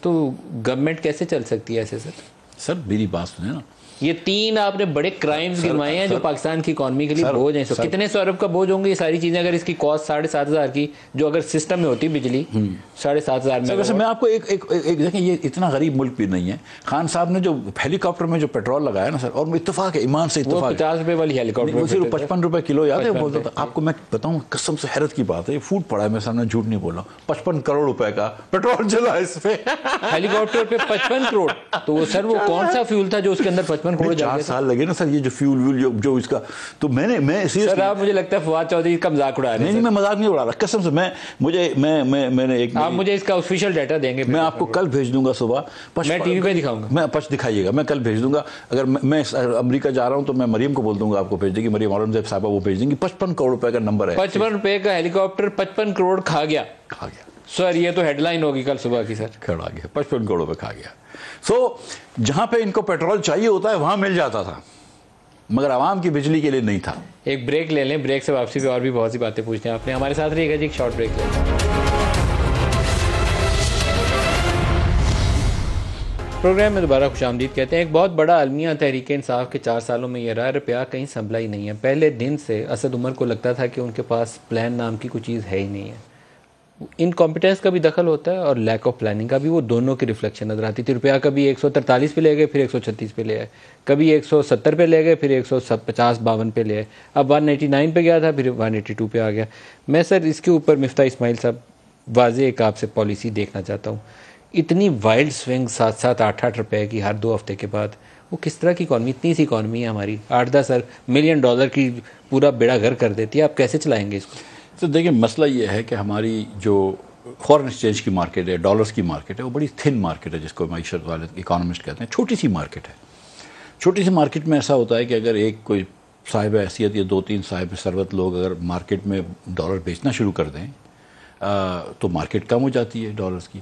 تو گورنمنٹ کیسے چل سکتی ہے ایسے؟ سر میری بات سنیں نا، یہ 3 آپ نے بڑے کرائمز گنوائے ہیں جو پاکستان کی اکانومی کے لیے بوجھ ہیں. کتنے 100 ارب کا بوجھ ہوں گے یہ ساری چیزیں اگر اس کی کاسٹ 7500 کی جو اگر سسٹم میں ہوتی بجلی 7500 میں. ویسے میں آپ کو ایک دیکھیں، یہ اتنا غریب ملک بھی نہیں ہے. خان صاحب نے جو ہیلی کاپٹر میں جو پیٹرول لگایا نا سر، اور اتفاق ہے، ایمان سے اتفاق، 50 روپے والی ہیلی کاپٹر صرف 55 روپے کلو. یاد ہے بولتا تھا آپ کو، میں بتاؤں قسم سے حیرت کی بات ہے، یہ فوڈ پڑا ہے، میں سامنے جھوٹ نہیں بول رہا ہوں. 55 کروڑ روپے کا پیٹرول چلا اس پہ، ہیلی کاپٹر پہ 55 کروڑ. تو وہ سر وہ کون سا فیول تھا جو اس کے اندر 55 55 کروڑ 4 سال لگے نا سر یہ جو فیول ویول جو اس کا. تو میں سر آپ مجھے لگتا ہے فواد چودھری کا مذاق اڑا رہے ہیں. نہیں میں مذاق نہیں اڑا رہا قسم سے. میں نے ایک آپ مجھے اس کا آفیشیل ڈیٹا دیں گے. میں آپ کو کل بھیج دوں گا صبح. میں ٹی وی پہ دکھاؤں گا. میں دکھائیے گا. میں کل بھیج دوں گا. اگر میں امریکہ جا رہا ہوں تو میں مریم کو بول دوں گا آپ کو بھیج دے گی. مریم اورنگزیب صاحبہ وہ بھیج دیں گی. 55 کروڑ روپے کا نمبر ہے. 55 روپے کا ہیلی کاپٹر 55 کروڑ کھا گیا سر. یہ تو ہیڈ لائن ہوگی کل صبح کی سر. کھڑا گیا 55 کروڑ روپے کھا گیا. سو جہاں پہ ان کو پیٹرول چاہیے ہوتا ہے وہاں مل جاتا تھا مگر عوام کی بجلی کے لیے نہیں تھا. ایک بریک لے لیں. بریک سے واپسی پہ اور بھی بہت سی باتیں پوچھتے ہیں. آپ نے ہمارے ساتھ رہیے گا جی. ایک شارٹ بریک لے لیں. پروگرام میں دوبارہ خوش آمدید کہتے ہیں. ایک بہت بڑا المیہ تحریک انصاف کے 4 سالوں میں یہ رہا روپیہ کہیں سنبھلا ہی نہیں ہے. پہلے دن سے اسد عمر کو لگتا تھا کہ ان کے پاس پلان نام کی کوئی چیز ہے ہی نہیں ہے. انکمپیٹنس کا بھی دخل ہوتا ہے اور لیک آف پلاننگ کا بھی. وہ دونوں کی ریفلیکشن نظر آتی تھی. روپیہ کبھی 143 پہ لے گئے پھر 136 پہ لے آئے. کبھی 170 پہ لے گئے پھر 150-52 پہ لے آئے. اب 189 پہ گیا تھا پھر 182 پہ آ گیا. میں سر اس کے اوپر مفتاح اسماعیل صاحب واضح ایک آپ سے پالیسی دیکھنا چاہتا ہوں. اتنی وائلڈ سوئنگ 7-8 روپے کی ہر 2 ہفتے کے بعد وہ کس طرح کی اکانومی. اتنی سی اکانومی ہے ہماری. 8-10 ملین ڈالر کی پورا بیڑا گھر کر دیتی ہے. آپ کیسے چلائیں گے اس کو؟ تو دیکھیں مسئلہ یہ ہے کہ ہماری جو فورن ایکسچینج کی مارکیٹ ہے ڈالرز کی مارکیٹ ہے وہ بڑی تھن مارکیٹ ہے جس کو معیشت والے اکانومسٹ کہتے ہیں. چھوٹی سی مارکیٹ ہے. چھوٹی سی مارکیٹ میں ایسا ہوتا ہے کہ اگر ایک کوئی صاحب حیثیت یا 2-3 صاحب ثروت لوگ اگر مارکیٹ میں ڈالر بیچنا شروع کر دیں تو مارکیٹ کم ہو جاتی ہے ڈالرز کی.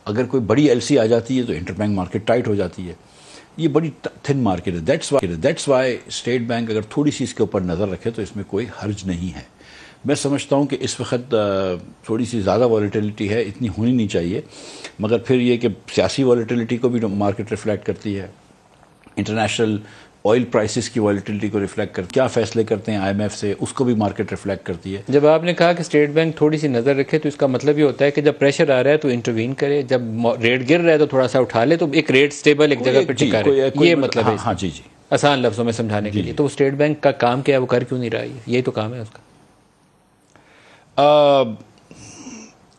اگر کوئی بڑی ایل سی آ جاتی ہے تو انٹر بینک مارکیٹ ٹائٹ ہو جاتی ہے. یہ بڑی تھن مارکیٹ ہے. دیٹس وائی اسٹیٹ بینک اگر تھوڑی سی اس کے اوپر نظر رکھے تو اس میں کوئی حرج نہیں ہے. میں سمجھتا ہوں کہ اس وقت تھوڑی سی زیادہ والیٹیلیٹی ہے. اتنی ہونی نہیں چاہیے مگر پھر یہ کہ سیاسی والیٹیلیٹی کو بھی مارکیٹ ریفلیکٹ کرتی ہے. انٹرنیشنل آئل پرائسز کی والیٹیلیٹی کو ریفلیکٹ کرتی ہے. کیا فیصلے کرتے ہیں IMF سے اس کو بھی مارکیٹ ریفلیکٹ کرتی ہے. جب آپ نے کہا کہ اسٹیٹ بینک تھوڑی سی نظر رکھے تو اس کا مطلب یہ ہوتا ہے کہ جب پریشر آ رہا ہے تو انٹروین کرے. جب ریٹ گر رہا ہے تو تھوڑا سا اٹھا لے. تو ایک ریٹ سٹیبل ایک جگہ پہ ٹکا رہے. یہ مطلب ہے. ہاں جی آسان لفظوں میں سمجھانے کے لیے. تو اسٹیٹ بینک کا کام کیا ہے وہ کر کیوں نہیں رہا ہے؟ یہی تو کام ہے اس کا.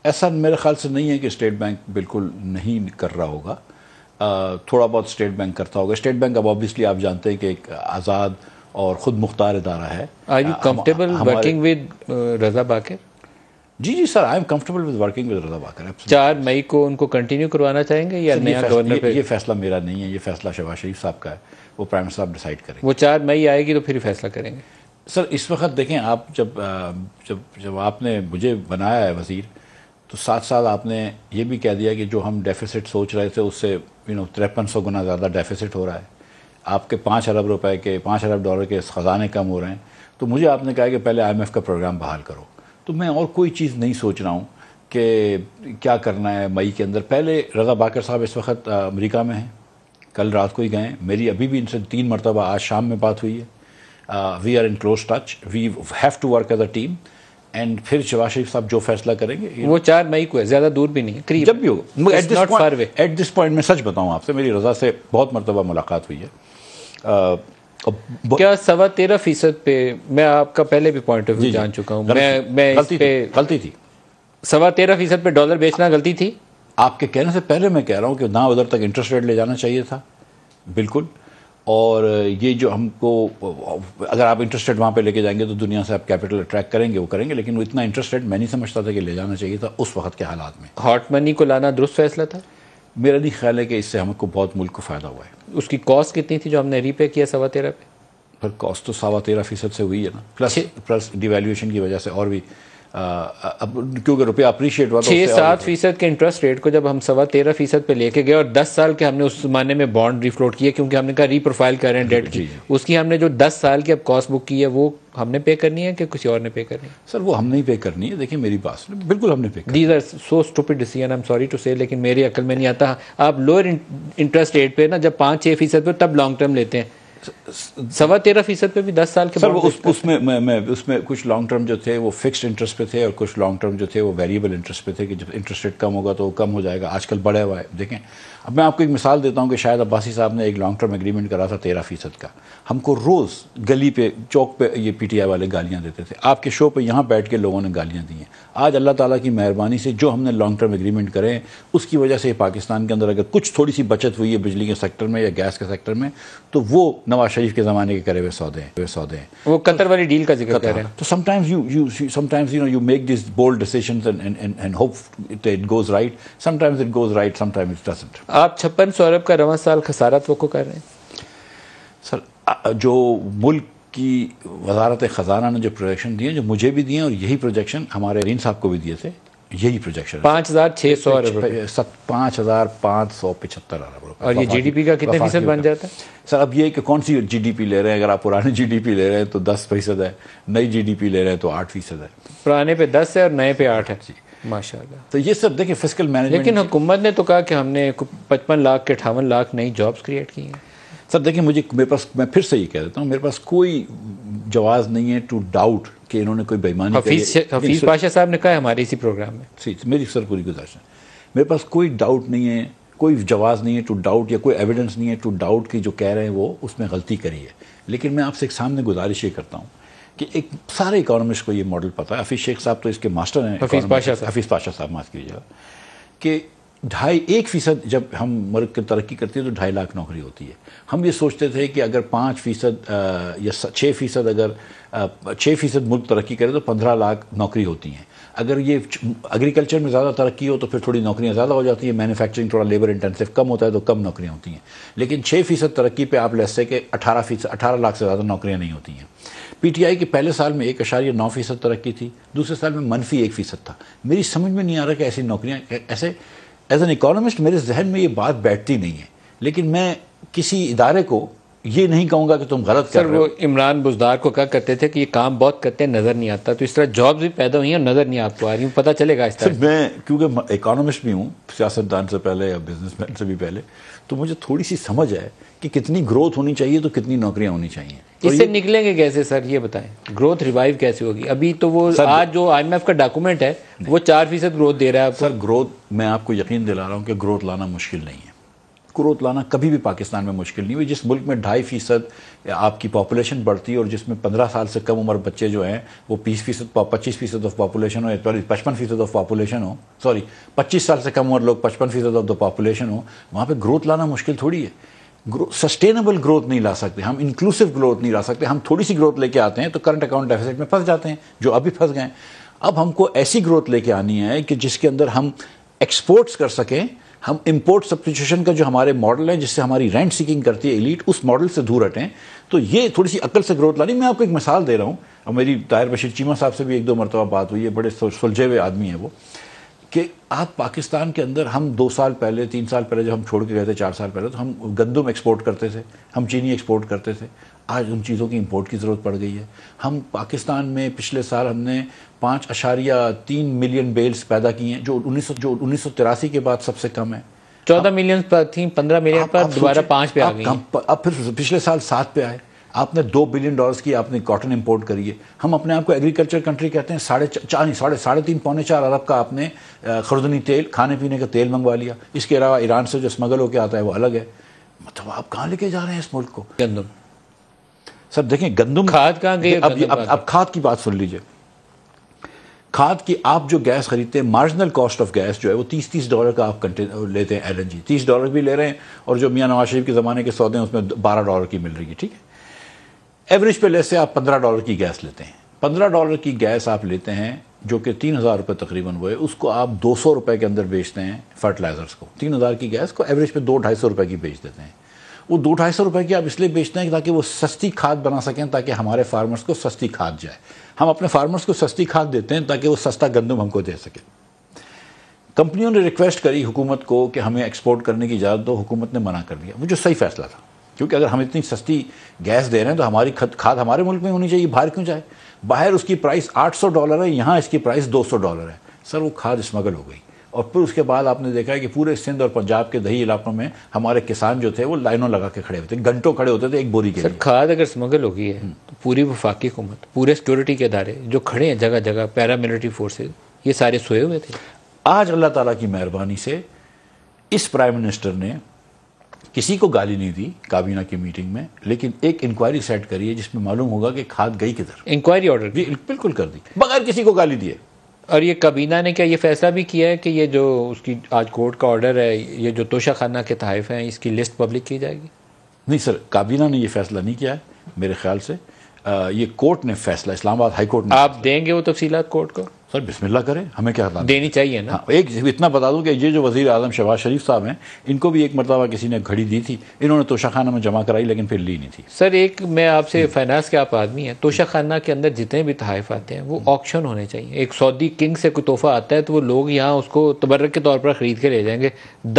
ایسا میرے خیال سے نہیں ہے کہ اسٹیٹ بینک بالکل نہیں کر رہا ہوگا. تھوڑا بہت اسٹیٹ بینک کرتا ہوگا. اسٹیٹ بینک اب آبویسلی آپ جانتے ہیں کہ ایک آزاد اور خود مختار ادارہ ہے. Are you comfortable working with Raza Baqir? جی sir I am comfortable with working with Raza Baqir. 4 مئی کو ان کو کنٹینیو کروانا چاہیں گے یا نیا گورنر پہ؟ یہ فیصلہ میرا نہیں ہے. یہ فیصلہ شہباز شریف صاحب کا ہے. وہ پرائم منسٹر صاحب ڈیسائیڈ کریں گے. وہ 4 مئی آئے گی تو پھر فیصلہ کریں گے. سر اس وقت دیکھیں آپ جب آپ نے مجھے بنایا ہے وزیر تو 7 سال آپ نے یہ بھی کہہ دیا کہ جو ہم ڈیفیسٹ سوچ رہے تھے اس سے 5300 گنا زیادہ ڈیفیسٹ ہو رہا ہے. آپ کے 5 ارب روپے کے 5 ارب ڈالر کے خزانے کم ہو رہے ہیں. تو مجھے آپ نے کہا کہ پہلے IMF کا پروگرام بحال کرو. تو میں اور کوئی چیز نہیں سوچ رہا ہوں کہ کیا کرنا ہے مئی کے اندر. پہلے رضا باقر صاحب اس وقت امریکہ میں ہیں. کل رات کو ہی گئے. میری ابھی بھی ان سے 3 مرتبہ آج شام میں بات ہوئی ہے. We are in close touch. We have to work as a team. And پھر شہباز شریف صاحب جو فیصلہ کریں گے وہ 4 مئی کو ہے. زیادہ دور بھی نہیں ہے. جب بھی ہوگا. ایٹ دس پوائنٹ میں سچ بتاؤں آپ سے میری رضا سے بہت مرتبہ ملاقات ہوئی ہے. کیا 13.25% پہ میں آپ کا پہلے بھی پوائنٹ آف ویو جان چکا ہوں. میں غلطی تھی. 13.25% پہ ڈالر بیچنا غلطی تھی. آپ کے کہنے سے پہلے میں کہہ رہا ہوں کہ نہ ادھر تک انٹرسٹ ریٹ لے جانا چاہیے تھا بالکل. اور یہ جو ہم کو اگر آپ انٹرسٹ ریٹ وہاں پہ لے کے جائیں گے تو دنیا سے آپ کیپٹل اٹریکٹ کریں گے وہ کریں گے. لیکن وہ اتنا انٹرسٹ ریٹ میں نہیں سمجھتا تھا کہ لے جانا چاہیے تھا اس وقت کے حالات میں. ہاٹ منی کو لانا درست فیصلہ تھا. میرا نہیں خیال ہے کہ اس سے ہم کو بہت ملک کو فائدہ ہوا ہے. اس کی کاسٹ کتنی تھی جو ہم نے ری پے کیا 13.25 پہ؟ پھر کاسٹ تو 13.25% سے ہوئی ہے نا. پلس ڈیویلیویشن کی وجہ سے اور بھی اب کیونکہ روپیہ اپریشیٹ ہوا 6-7% کے انٹرسٹ ریٹ کو جب ہم 13.25% پہ لے کے گئے اور 10 سال کے ہم نے اس زمانے میں بانڈ ریفلوٹ کیے کیونکہ ہم نے کہا ری پروفائل کر رہے ہیں ڈیٹ کی. اس کی ہم نے جو 10 سال کی اب کاسٹ بک کی ہے وہ ہم نے پے کرنی ہے کہ کسی اور نے پے کرنی ہے؟ سر وہ ہم نہیں پے کرنی ہے. دیکھیں میری بات بالکل ہم نے پے کرنی. These are so stupid decision. I'm sorry to say لیکن میری عقل میں نہیں آتا. آپ لوئر انٹرسٹ ریٹ پہ نا جب 5-6% پہ تب لانگ ٹرم لیتے ہیں. 13.25% پہ بھی 10 سال کے سر بعد اس میں کچھ لانگ ٹرم جو تھے وہ فکسڈ انٹرسٹ پہ تھے اور کچھ لانگ ٹرم جو تھے وہ ویریبل انٹرسٹ پہ تھے کہ جب انٹرسٹ ریٹ کم ہوگا تو وہ کم ہو جائے گا. آج کل بڑھا ہوا ہے. دیکھیں اب میں آپ کو ایک مثال دیتا ہوں کہ شاید عباسی صاحب نے ایک لانگ ٹرم ایگریمنٹ کرا تھا 13% کا. ہم کو روز گلی پہ چوک پہ یہ پی ٹی آئی والے گالیاں دیتے تھے. آپ کے شو پہ یہاں بیٹھ کے لوگوں نے گالیاں دی ہیں. آج اللہ تعالیٰ کی مہربانی سے جو ہم نے لانگ ٹرم ایگریمنٹ کرے ہیں اس کی وجہ سے پاکستان کے اندر اگر کچھ تھوڑی سی بچت ہوئی ہے بجلی کے سیکٹر میں یا گیس کے سیکٹر میں تو وہ نواز شریف کے زمانے کے کرے ہوئے سودے ہیں. وہ قطر والی ڈیل کا ذکر کر رہے ہیں. تو sometimes you make these bold decisions and hope it goes right. Sometimes it goes right, sometimes it doesn't. آپ 5600 ارب کا رواں سال خسارہ توقع کر رہے ہیں. سر جو ملک کی وزارت خزانہ نے جو پروجیکشن دیے جو مجھے بھی دیے اور یہی پروجیکشن ہمارے رین صاحب کو بھی دیے تھے, یہی پروجیکشن 5600 ارب 5575 ارب روپے. اور یہ جی ڈی پی کا کتنے فیصد بن جاتا ہے سر؟ اب یہ کہ کون سی جی ڈی پی لے رہے ہیں. اگر آپ پرانے جی ڈی پی لے رہے ہیں تو 10% ہے, نئی جی ڈی پی لے رہے ہیں تو 8% ہے. پرانے پہ 10 ہے اور نئے پہ 8 ہے. ماشاء اللہ. تو یہ سب دیکھیں فسکل مینجمنٹ. لیکن حکومت نے تو کہا کہ ہم نے 55 لاکھ کے 58 لاکھ نئی جابز کریٹ کی ہیں. سر دیکھیں میرے پاس, میں پھر سے یہ کہہ دیتا ہوں, میرے پاس کوئی جواز نہیں ہے ٹو ڈاؤٹ کہ انہوں نے کوئی بےایمانی کی. حفیظ پاشا صاحب نے کہا ہے ہمارے اسی پروگرام میں. میری سر پوری گزارش ہے, میرے پاس کوئی ڈاؤٹ نہیں ہے, کوئی جواز نہیں ہے ٹو ڈاؤٹ یا کوئی ایویڈنس نہیں ہے ٹو ڈاؤٹ کی جو کہہ رہے ہیں وہ اس میں غلطی کری ہے. لیکن میں آپ سے ایک سامنے گزارش یہ کرتا ہوں کہ ایک سارے اکانومسٹ کو یہ ماڈل پتہ ہے. حفیظ شیخ صاحب تو اس کے ماسٹر ہیں. حفیظ پاشا صاحب معاف کیجیے گا کہ 1% جب ہم ملک کی ترقی کرتی ہے تو 2.5 لاکھ نوکری ہوتی ہے. ہم یہ سوچتے تھے کہ اگر 5% یا 6% اگر 6% ملک ترقی کرے تو 15 لاکھ نوکری ہوتی ہیں. اگر یہ ایگریکلچر میں زیادہ ترقی ہو تو پھر تھوڑی نوکریاں زیادہ ہو جاتی ہیں. مینوفیکچرنگ تھوڑا لیبر انٹینسو کم ہوتا ہے تو کم نوکریاں ہوتی ہیں. لیکن 6% ترقی پہ آپ لیتے کہ 18 لاکھ سے زیادہ نوکریاں نہیں ہوتی ہیں. پی ٹی آئی کے پہلے سال میں 1.9% ترقی تھی, دوسرے سال میں -1% تھا. میری سمجھ میں نہیں آ رہا کہ ایسی نوکریاں ایسے ایز این اکانومسٹ میرے ذہن میں یہ بات بیٹھتی نہیں ہے. لیکن میں کسی ادارے کو یہ نہیں کہوں گا کہ تم غلط کر رہے ہو. سر وہ عمران بزدار کو کہا کرتے تھے کہ یہ کام بہت کرتے ہیں نظر نہیں آتا, تو اس طرح جابز بھی پیدا ہوئی ہیں اور نظر نہیں آپ کو آ رہی ہوں, پتہ چلے گا اس طرح. میں کیونکہ اکانومسٹ بھی ہوں, سیاستدان سے پہلے یا بزنس مین سے بھی پہلے, تو مجھے تھوڑی سی سمجھ ہے کہ کتنی گروتھ ہونی چاہیے تو کتنی نوکریاں ہونی چاہیے. اس سے نکلیں گے کیسے سر, یہ بتائیں, گروتھ ریوائیو کیسے ہوگی؟ ابھی تو وہ آج جو آئی ایم ایف کا ڈاکومنٹ ہے وہ 4% گروتھ دے رہا ہے. سر گروتھ میں آپ کو یقین دلا رہا ہوں کہ گروتھ لانا مشکل نہیں ہے. گروتھ لانا کبھی بھی پاکستان میں مشکل نہیں ہوئی. جس ملک میں 2.5% آپ کی پاپولیشن بڑھتی ہے اور جس میں 15 سال سے کم عمر بچے جو ہیں وہ 25% آف پاپولیشن ہو, 55% آف پاپولیشن ہو, 25 سال سے کم عمر لوگ 55% آف دا پاپولیشن ہو, وہاں پہ گروتھ لانا مشکل تھوڑی ہے. سسٹینیبل گروتھ نہیں لا سکتے ہم, انکلوسیو گروتھ نہیں لا سکتے. ہم تھوڑی سی گروتھ لے کے آتے ہیں تو کرنٹ اکاؤنٹ ڈیفیسٹ میں پھنس جاتے ہیں, جو ابھی پھنس گئے ہیں. اب ہم کو ایسی گروتھ لے کے آنی ہے کہ جس کے اندر ہم ایکسپورٹس کر سکیں. ہم امپورٹ سبسٹیٹیوشن کا جو ہمارے ماڈل ہے جس سے ہماری رینٹ سیکنگ کرتی ہے ایلیٹ, اس ماڈل سے دور ہٹیں. تو یہ تھوڑی سی عقل سے گروتھ لانی. میں آپ کو ایک مثال دے رہا ہوں, اور میری طاہر بشیر چیمہ صاحب سے بھی 1-2 مرتبہ بات ہوئی ہے, بڑے سلجھے ہوئے آدمی ہیں وہ, کہ آپ پاکستان کے اندر ہم 2 سال پہلے 3 سال پہلے جب ہم چھوڑ کے گئے تھے 4 سال پہلے, تو ہم گندم ایکسپورٹ کرتے تھے, ہم چینی ایکسپورٹ کرتے تھے. آج ان چیزوں کی امپورٹ کی ضرورت پڑ گئی ہے. ہم پاکستان میں پچھلے سال ہم نے 5.3 ملین بیلز پیدا کی ہیں, جو 1983 کے بعد سب سے کم ہے. 14 ملین پر تھی, 15 ملین پر دوبارہ 5 پہ آ گئی. اب پھر پچھلے سال 7 پہ آئے. آپ نے $2 بلین کی آپ نے کاٹن امپورٹ کری ہے. ہم اپنے آپ کو ایگریکلچر کنٹری کہتے ہیں. 3.5-4 ارب کا آپ نے خوردنی تیل, کھانے پینے کا تیل منگوا لیا. اس کے علاوہ ایران سے جو اسمگل ہو کے آتا ہے وہ الگ ہے. مطلب آپ کہاں لے کے جا رہے ہیں اس ملک کو؟ گندم. سر دیکھیں گندم, کھاد کہاں گئی؟ اب کھاد کی بات سن لیجئے. کھاد کی آپ جو گیس خریدتے ہیں, مارجنل کاسٹ آف گیس جو ہے وہ $30 کا آپ لیتے ہیں. ایل این جی $30 بھی لے رہے ہیں, اور جو میاں نواز شریف کے زمانے کے سودے ہیں اس میں $12 کی مل رہی ہے. ٹھیک ہے, ایوریج پہ لیتے آپ $15 کی گیس لیتے ہیں. $15 کی گیس آپ لیتے ہیں جو کہ $3,000 تقریباً ہوئے, اس کو آپ $200 کے اندر بیچتے ہیں فرٹیلائزرز کو. 3,000 کی گیس کو ایوریج پہ $200-250 کی بیچ دیتے ہیں. وہ $200-250 کی آپ اس لیے بیچتے ہیں تاکہ وہ سستی کھاد بنا سکیں, تاکہ ہمارے فارمرز کو سستی کھاد جائے. ہم اپنے فارمرز کو سستی کھاد دیتے ہیں تاکہ وہ سستا گندم ہم کو دے سکے. کمپنیوں نے ریکویسٹ کری حکومت کو کہ ہمیں ایکسپورٹ کرنے کی اجازت دو, حکومت نے منع کر دیا, وہ جو صحیح فیصلہ تھا. کیونکہ اگر ہم اتنی سستی گیس دے رہے ہیں تو ہماری کھاد ہمارے ملک میں ہونی چاہیے, باہر کیوں جائے؟ باہر اس کی پرائس $800 ہے, یہاں اس کی پرائس $200 ہے. سر وہ کھاد اسمگل ہو گئی, اور پھر اس کے بعد آپ نے دیکھا ہے کہ پورے سندھ اور پنجاب کے دیہی علاقوں میں ہمارے کسان جو تھے وہ لائنوں لگا کے کھڑے ہوتے تھے, گھنٹوں کھڑے ہوتے تھے ایک بوری کے سر لیے. کھاد اگر اسمگل ہو گئی ہے تو پوری وفاقی حکومت, پورے سیکورٹی کے ادارے جو کھڑے ہیں جگہ جگہ, پیراملٹری فورسز, یہ سارے سوئے ہوئے تھے. آج اللہ تعالیٰ کی مہربانی سے اس پرائم منسٹر نے کسی کو گالی نہیں دی کابینہ کی میٹنگ میں, لیکن ایک انکوائری سیٹ کری ہے جس میں معلوم ہوگا کہ کھاد گئی کدھر. انکوائری آرڈر جی بالکل کر دی بغیر کسی کو گالی دیے. اور یہ کابینہ نے کیا یہ فیصلہ بھی کیا ہے کہ یہ جو اس کی آج کورٹ کا آرڈر ہے, یہ جو توشہ خانہ کے تحائف ہیں اس کی لسٹ پبلک کی جائے گی؟ نہیں سر, کابینہ نے یہ فیصلہ نہیں کیا ہے میرے خیال سے. یہ کورٹ نے فیصلہ, اسلام آباد ہائی کورٹ نے. آپ دیں گے وہ تفصیلات کورٹ کو؟ سر بسم اللہ کریں, ہمیں کیا حال دینی چاہیے نا. ہاں, ایک اتنا بتا دوں کہ یہ جو وزیر اعظم شہباز شریف صاحب ہیں, ان کو بھی ایک مرتبہ کسی نے گھڑی دی تھی, انہوں نے توشہ خانہ میں جمع کرائی لیکن پھر لی نہیں تھی. سر ایک میں آپ سے فائنانس کے آپ آدمی ہیں, توشہ خانہ کے اندر جتنے بھی تحائف آتے ہیں وہ آکشن ہونے چاہیے. ایک سعودی کنگ سے کوئی تحفہ آتا ہے تو وہ لوگ یہاں اس کو تبرک کے طور پر خرید کے لے جائیں گے,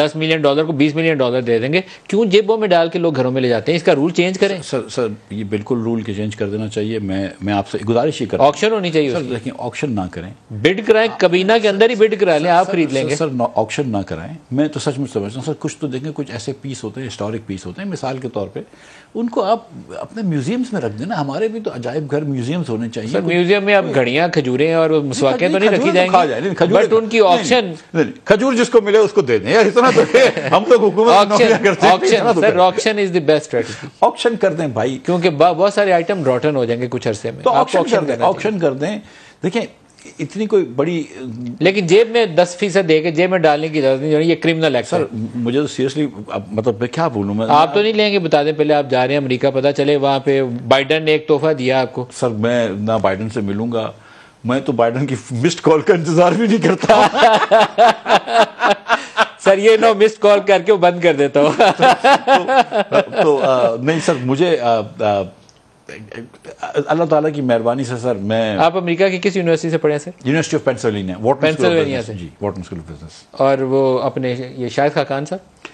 $10 ملین کو $20 ملین دے دیں گے. کیوں جیبوں میں ڈال کے لوگ گھروں میں لے جاتے ہیں؟ اس کا رول چینج کریں. سر یہ بالکل رول کے چینج کر دینا چاہیے. میں آپ سے گزارش ہی کرتا ہوں, آکشن ہونی چاہیے. سر دیکھیں آکشن نہ کریں, بڈ کرائیں, کابینہ کے اندر ہی بڈ کرا لیں, آپ خرید لیں گے. سر آکشن نہ کرائیں. میں تو سچ مچ سمجھتا ہوں سر, کچھ تو دیکھیں کچھ ایسے پیس ہوتے ہیں, ہسٹورک پیس ہوتے ہیں, مثال کے طور پہ ان کو آپ اپنے میوزیمز میں رکھ دینا. ہمارے بھی تو عجائب گھر میوزیمز ہونے چاہیے. سر میوزیم میں آپ گھڑیاں, کھجوریں اور مسواکیں تو نہیں رکھی جائیں گی, بٹ ان کی آکشن. کھجور جس کو ملے اس کو دے دیں یار, اتنا تو ہم تو حکومت کرتے ہیں. Sir auction is the best strategy. Auction کر دیں بھائی, کیونکہ بہت سارے آئٹم روٹن ہو جائیں گے کچھ عرصے میں. تو آکشن کر دیں. دیکھیں اتنی کوئی بڑی, لیکن جیب میں 10% دے کے جیب میں ڈالنے کی ضرورت نہیں, یہ کرمنل ایکٹ. سر مجھے تو سیریسلی مطلب میں کیا بولوں, میں آپ تو نہیں لیں گے, بتا دیں پہلے آپ جا رہے ہیں امریکہ, پتہ چلے وہاں پہ بائیڈن نے ایک تحفہ دیا آپ کو. سر میں نہ بائیڈن سے ملوں گا, میں تو بائیڈن کی مسڈ کال کا انتظار بھی نہیں کرتا. سر یہ نو مسڈ کال کر کے وہ بند کر دیتا ہوں. تو نہیں سر, مجھے اللہ تعالیٰ کی مہربانی سے سر میں. آپ امریکہ کی کس یونیورسٹی سے پڑھے ہیں سر؟ یونیورسٹی آف پینسلوینیا, پینسلوینیا سے. جی, واٹن اسکول آف بزنس. اور وہ اپنے یہ شاہد خاقان صاحب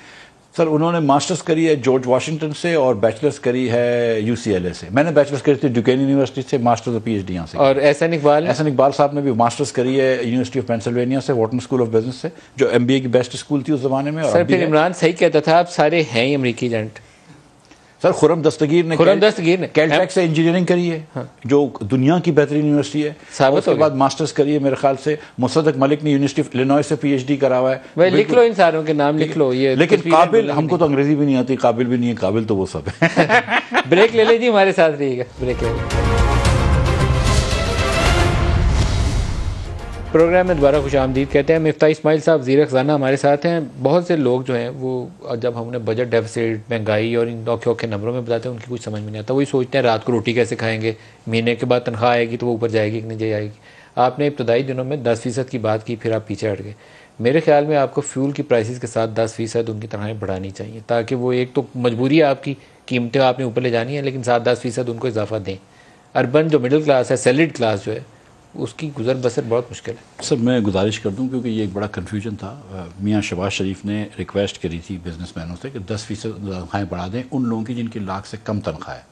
سر انہوں نے ماسٹرز کری ہے جارج واشنگٹن سے اور بیچلرز کری ہے UCLA سے. میں نے بیچلرز کری تھی ڈیوکین یونیورسٹی سے, ماسٹرز اور PhD یہاں سے. اور احسن اقبال صاحب نے بھی ماسٹرز کری ہے یونیورسٹی آف پینسلوینیا سے, واٹن اسکول آف بزنس سے, جو MBA کی بیسٹ اسکول تھی اس زمانے میں. سر پھر عمران صحیح کہتا تھا آپ سارے ہیں ہی امریکی ایجنٹ. سر خرم دستگیر نے کیلٹیک سے انجینئرنگ کری ہے, جو دنیا کی بہترین یونیورسٹی ہے. اس کے بعد ماسٹرز کری ہے میرے خیال سے. مصدق ملک نے یونیورسٹی آف الینوائے سے PhD کرا ہوا ہے. لکھ لو ان ساروں کے نام, لکھ لو. یہ لیکن قابل, ہم کو تو انگریزی بھی نہیں آتی, قابل بھی نہیں ہے, قابل تو وہ سب ہے. بریک لے لے جی, ہمارے ساتھ رہیے گا, بریک لے لیں. پروگرام میں دوبارہ خوش آمدید کہتے ہیں. مفتاح اسماعیل صاحب زیر خزانہ ہمارے ساتھ ہیں. بہت سے لوگ جو ہیں وہ جب ہم نے بجٹ ڈیفیسٹ, مہنگائی اور ان اوکھے نمبروں میں بتاتے ہیں, ان کی کچھ سمجھ میں نہیں آتا. وہی سوچتے ہیں رات کو روٹی کیسے کھائیں گے, مہینے کے بعد تنخواہ آئے گی تو وہ اوپر جائے گی کہ نہیں جائے گی. آپ نے ابتدائی دنوں میں 10% کی بات کی, پھر آپ پیچھے ہٹ گئے. میرے خیال میں آپ کو فیول کی پرائسز کے ساتھ 10% ان کی تنخواہیں بڑھانی چاہیے, تاکہ وہ ایک تو مجبوری ہے آپ کی, قیمتیں آپ نے اوپر لے جانی ہیں, لیکن ساتھ 10% ان کو اضافہ دیں. اربن جو مڈل کلاس ہے, سیلریڈ کلاس جو ہے, اس کی گزر بسر بہت مشکل ہے. سر میں گزارش کر دوں, کیونکہ یہ ایک بڑا کنفیوژن تھا. میاں شہباز شریف نے ریکویسٹ کری تھی بزنس مینوں سے کہ 10% تنخواہیں بڑھا دیں ان لوگوں کی جن کی لاکھ سے کم تنخواہ ہے.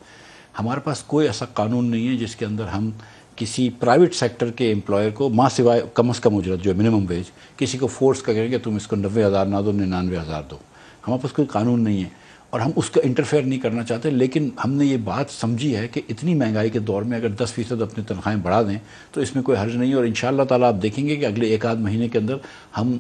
ہمارے پاس کوئی ایسا قانون نہیں ہے جس کے اندر ہم کسی پرائیویٹ سیکٹر کے امپلائر کو ماں سوائے کم از کم اجرت جو ہے منیمم ویج, کسی کو فورس کریں کہ تم اس کو 90,000 نہ دو, 99,000 دو. ہمارے پاس کوئی قانون نہیں ہے اور ہم اس کا انٹرفیئر نہیں کرنا چاہتے. لیکن ہم نے یہ بات سمجھی ہے کہ اتنی مہنگائی کے دور میں اگر 10% اپنی تنخواہیں بڑھا دیں تو اس میں کوئی حرج نہیں ہے. اور انشاءاللہ تعالیٰ آپ دیکھیں گے کہ اگلے ایک آدھ مہینے کے اندر ہم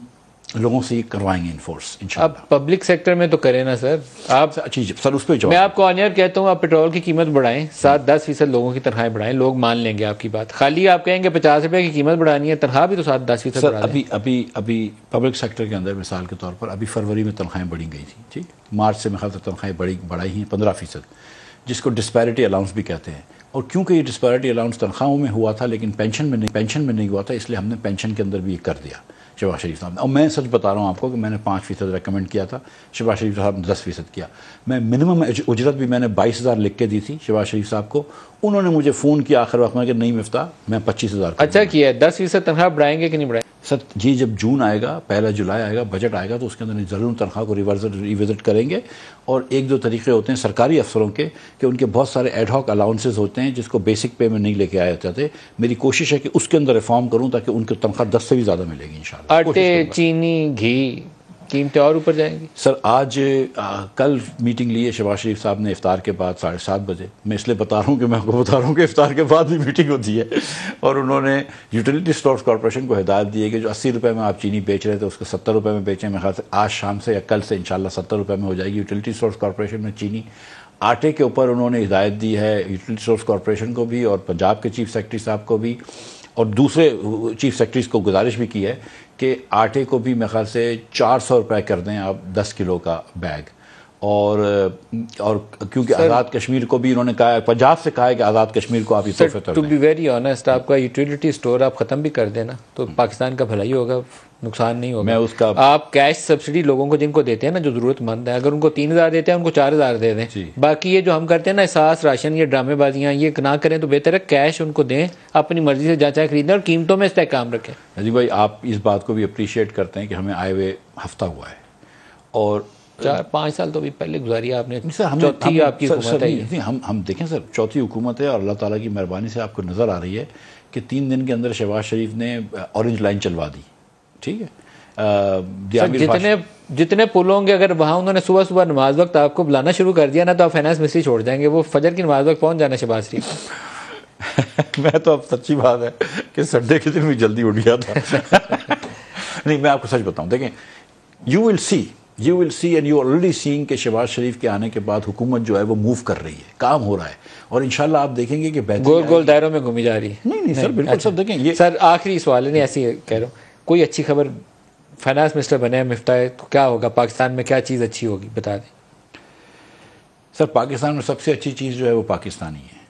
لوگوں سے یہ کروائیں گے انفورس انشاءاللہ. اب پبلک سیکٹر میں تو کریں نا سر آپ. اچھی سر اس پہ میں آپ کو آنیئر کہتا ہوں, آپ پیٹرول کی قیمت بڑھائیں, 7-10% لوگوں کی تنخواہیں بڑھائیں, لوگ مان لیں گے آپ کی بات. خالی آپ کہیں گے 50 روپے کی قیمت بڑھانی ہے, تنخواہ بھی تو 7-10% سر ابھی پبلک سیکٹر کے اندر مثال کے طور پر ابھی فروری میں تنخواہیں بڑھی گئی تھیں, ٹھیک, مارچ سے میرے خیال سے تنخواہیں بڑھائی ہیں 15%, جس کو ڈسپیرٹی الاؤنس بھی کہتے ہیں. اور کیونکہ یہ ڈسپیرٹی الاؤنس تنخواہوں میں ہوا تھا لیکن پینشن میں نہیں ہوا تھا, اس لیے ہم نے پینشن کے اندر بھی یہ کر دیا شہباز شریف صاحب نے. اور میں سچ بتا رہا ہوں آپ کو کہ میں نے 5% ریکمینڈ کیا تھا, شہباز شریف صاحب نے 10% کیا. میں منیمم اجرت بھی میں نے 22,000 لکھ کے دی تھی شہباز شریف صاحب کو. انہوں نے مجھے فون کیا آخر وقت میں کہ نہیں مفتاح میں 25,000. اچھا کیا ہے, 10% تنخواہ بڑھائیں گے کہ نہیں بڑھائیں؟ سر جی جب جون آئے گا, 1 جولائی آئے گا, بجٹ آئے گا, تو اس کے اندر ضرور تنخواہ کو ریوزٹ کریں گے. اور 1-2 طریقے ہوتے ہیں سرکاری افسروں کے کہ ان کے بہت سارے ایڈ ہاک الاؤنسز ہوتے ہیں جس کو بیسک پے میں نہیں لے کے آئے جاتے. میری کوشش ہے کہ اس کے اندر ریفارم کروں تاکہ ان کی تنخواہ 10 سے بھی زیادہ ملے گی انشاءاللہ. آٹے چینی گھی قیمتیں اور اوپر جائیں گی؟ سر آج کل میٹنگ لی ہے شہباز شریف صاحب نے افطار کے بعد 7:30 بجے. میں اس لیے بتا رہا ہوں کہ میں آپ کو بتا رہا ہوں کہ افطار کے بعد بھی میٹنگ ہوتی ہے, اور انہوں نے یوٹیلیٹی اسٹورز کارپوریشن کو ہدایت دی ہے کہ جو 80 روپے میں آپ چینی بیچ رہے تھے اس کو 70 روپے میں بیچیں. میرے خیال سے آج شام سے یا کل سے انشاءاللہ 70 روپے میں ہو جائے گی یوٹیلیٹی اسٹورز کارپوریشن میں چینی. آٹے کے اوپر انہوں نے ہدایت دی ہے یوٹیلیٹی اسٹورز کارپوریشن کو بھی اور پنجاب کے چیف سیکرٹری صاحب کو بھی اور دوسرے چیف سیکرٹریز کو گزارش بھی کی ہے کہ آٹے کو بھی میرے خیال سے 400 روپے کر دیں آپ 10 کلو کا بیگ. اور کیونکہ آزاد کشمیر کو بھی انہوں نے کہا ہے, پنجاب سے کہا ہے کہ آزاد کشمیر کو آپ اس طرف ٹو بی ویری آنیسٹ, آپ کا یوٹیلیٹی اسٹور آپ ختم بھی کر دینا تو پاکستان کا بھلائی ہوگا, نقصان نہیں ہوگا. میں اس کا آپ کیش سبسڈی لوگوں کو جن کو دیتے ہیں نا, جو ضرورت مند ہے, اگر ان کو 3,000 دیتے ہیں ان کو 4,000 دے دیں. باقی یہ جو ہم کرتے ہیں نا احساس راشن, یہ ڈرامے بازیاں یہ نہ کریں تو بہتر ہے. کیش ان کو دیں, اپنی مرضی سے جہاں چاہے خریدیں اور قیمتوں میں استحکام رکھیں. نظیم بھائی آپ اس بات کو بھی اپریشیٹ کرتے ہیں کہ ہمیں آئے ہوئے ہفتہ ہوا ہے اور 4-5 سال تو بھی پہلے گزاری آپ نے, چوتھی آپ کی حکومت ہے. ہم دیکھیں سر, چوتھی حکومت ہے اور اللہ تعالیٰ کی مہربانی سے آپ کو نظر آ رہی ہے کہ 3 دن کے اندر شہباز شریف نے اورنج لائن چلوا دی. ٹھیک ہے, جتنے پل ہوں گے اگر وہاں انہوں نے صبح صبح نماز وقت آپ کو بلانا شروع کر دیا نا تو آپ فائنانس منسٹری چھوڑ جائیں گے. وہ فجر کی نماز وقت پہنچ جانا شہباز شریف. میں تو اب سچی بات ہے کہ سنڈے کے دن بھی جلدی اٹھ گیا تھا. نہیں میں آپ کو سچ بتاؤں, دیکھیں you will see and you already seeing کہ شہباز شریف کے آنے کے بعد حکومت جو ہے وہ موو کر رہی ہے, کام ہو رہا ہے, اور انشاءاللہ آپ دیکھیں گے کہ گول گول دائروں میں گھومی جا رہی ہے. نہیں سر بالکل سر, دیکھیں یہ سر آخری سوال ہے, نہیں ایسی کہہ رہا ہوں, کوئی اچھی خبر, فائنانس منسٹر بنے ہیں مفتاح, تو کیا ہوگا پاکستان میں, کیا چیز اچھی ہوگی بتا دیں. سر پاکستان میں سب سے اچھی چیز جو ہے وہ پاکستانی ہے,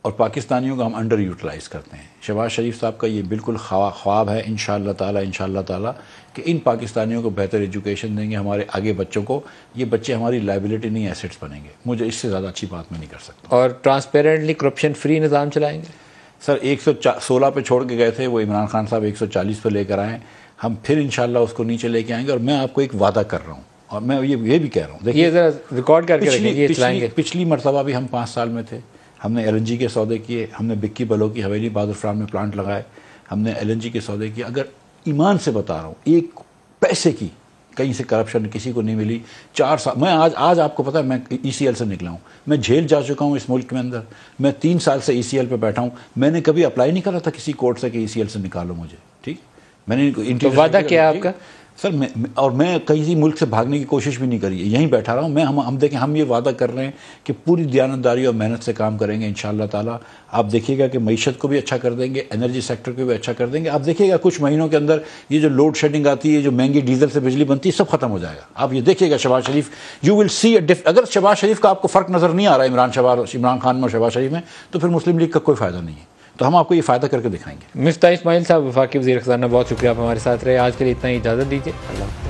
اور پاکستانیوں کو ہم انڈر یوٹیلائز کرتے ہیں. شہباز شریف صاحب کا یہ بالکل خواب ہے انشاءاللہ تعالی کہ ان پاکستانیوں کو بہتر ایجوکیشن دیں گے, ہمارے آگے بچوں کو, یہ بچے ہماری لائبلٹی نہیں ایسٹس بنیں گے. مجھے اس سے زیادہ اچھی بات میں نہیں کر سکتا. اور ٹرانسپیرنٹلی کرپشن فری نظام چلائیں گے. سر 116 پہ چھوڑ کے گئے تھے, وہ عمران خان صاحب 140 پہ لے کر آئیں, ہم پھر انشاءاللہ اس کو نیچے لے کے آئیں گے. اور میں آپ کو ایک وعدہ کر رہا ہوں, اور میں یہ بھی کہہ رہا ہوں, دیکھیے ذرا ریکارڈ کر کے رکھیں, یہ چلائیں گے. پچھلی مرتبہ بھی ہم 5 سال میں تھے, ہم نے LNG کے سودے کیے, ہم نے بکی بلو کی حویلی بہادر فرام میں پلانٹ لگائے, ہم نے LNG کے سودے کیے. اگر ایمان سے بتا رہا ہوں, ایک پیسے کی کہیں سے کرپشن کسی کو نہیں ملی. 4 سال میں آج آپ کو پتا ہے میں ECL سے نکلا ہوں, میں جیل جا چکا ہوں اس ملک میں اندر, میں 3 سال سے ECL پہ بیٹھا ہوں. میں نے کبھی اپلائی نہیں کرا تھا کسی کورٹ سے کہ ECL سے نکالو مجھے. ٹھیک, میں نے وعدہ کیا آپ کا سر, میں کہیں ملک سے بھاگنے کی کوشش بھی نہیں کری, یہیں بیٹھا رہا ہوں. ہم دیکھیں, ہم یہ وعدہ کر رہے ہیں کہ پوری دیانتداری اور محنت سے کام کریں گے انشاءاللہ تعالیٰ. آپ دیکھیے گا کہ معیشت کو بھی اچھا کر دیں گے, انرجی سیکٹر کو بھی اچھا کر دیں گے. آپ دیکھیے گا کچھ مہینوں کے اندر یہ جو لوڈ شیڈنگ آتی ہے, جو مہنگی ڈیزل سے بجلی بنتی ہے, سب ختم ہو جائے گا. آپ یہ دیکھیے گا شہباز شریف, یو ول سی اگر شہباز شریف کا آپ کو فرق نظر نہیں آ رہا ہے عمران خان میں اور شہباز شریف میں, تو پھر مسلم لیگ کا کوئی فائدہ نہیں ہے. تو ہم آپ کو یہ فائدہ کر کے دکھائیں گے. مفتاح اسماعیل صاحب, وفاقی وزیر خزانہ, بہت شکریہ آپ ہمارے ساتھ رہے. آج کے لیے اتنا ہی اجازت دیجیے. اللہ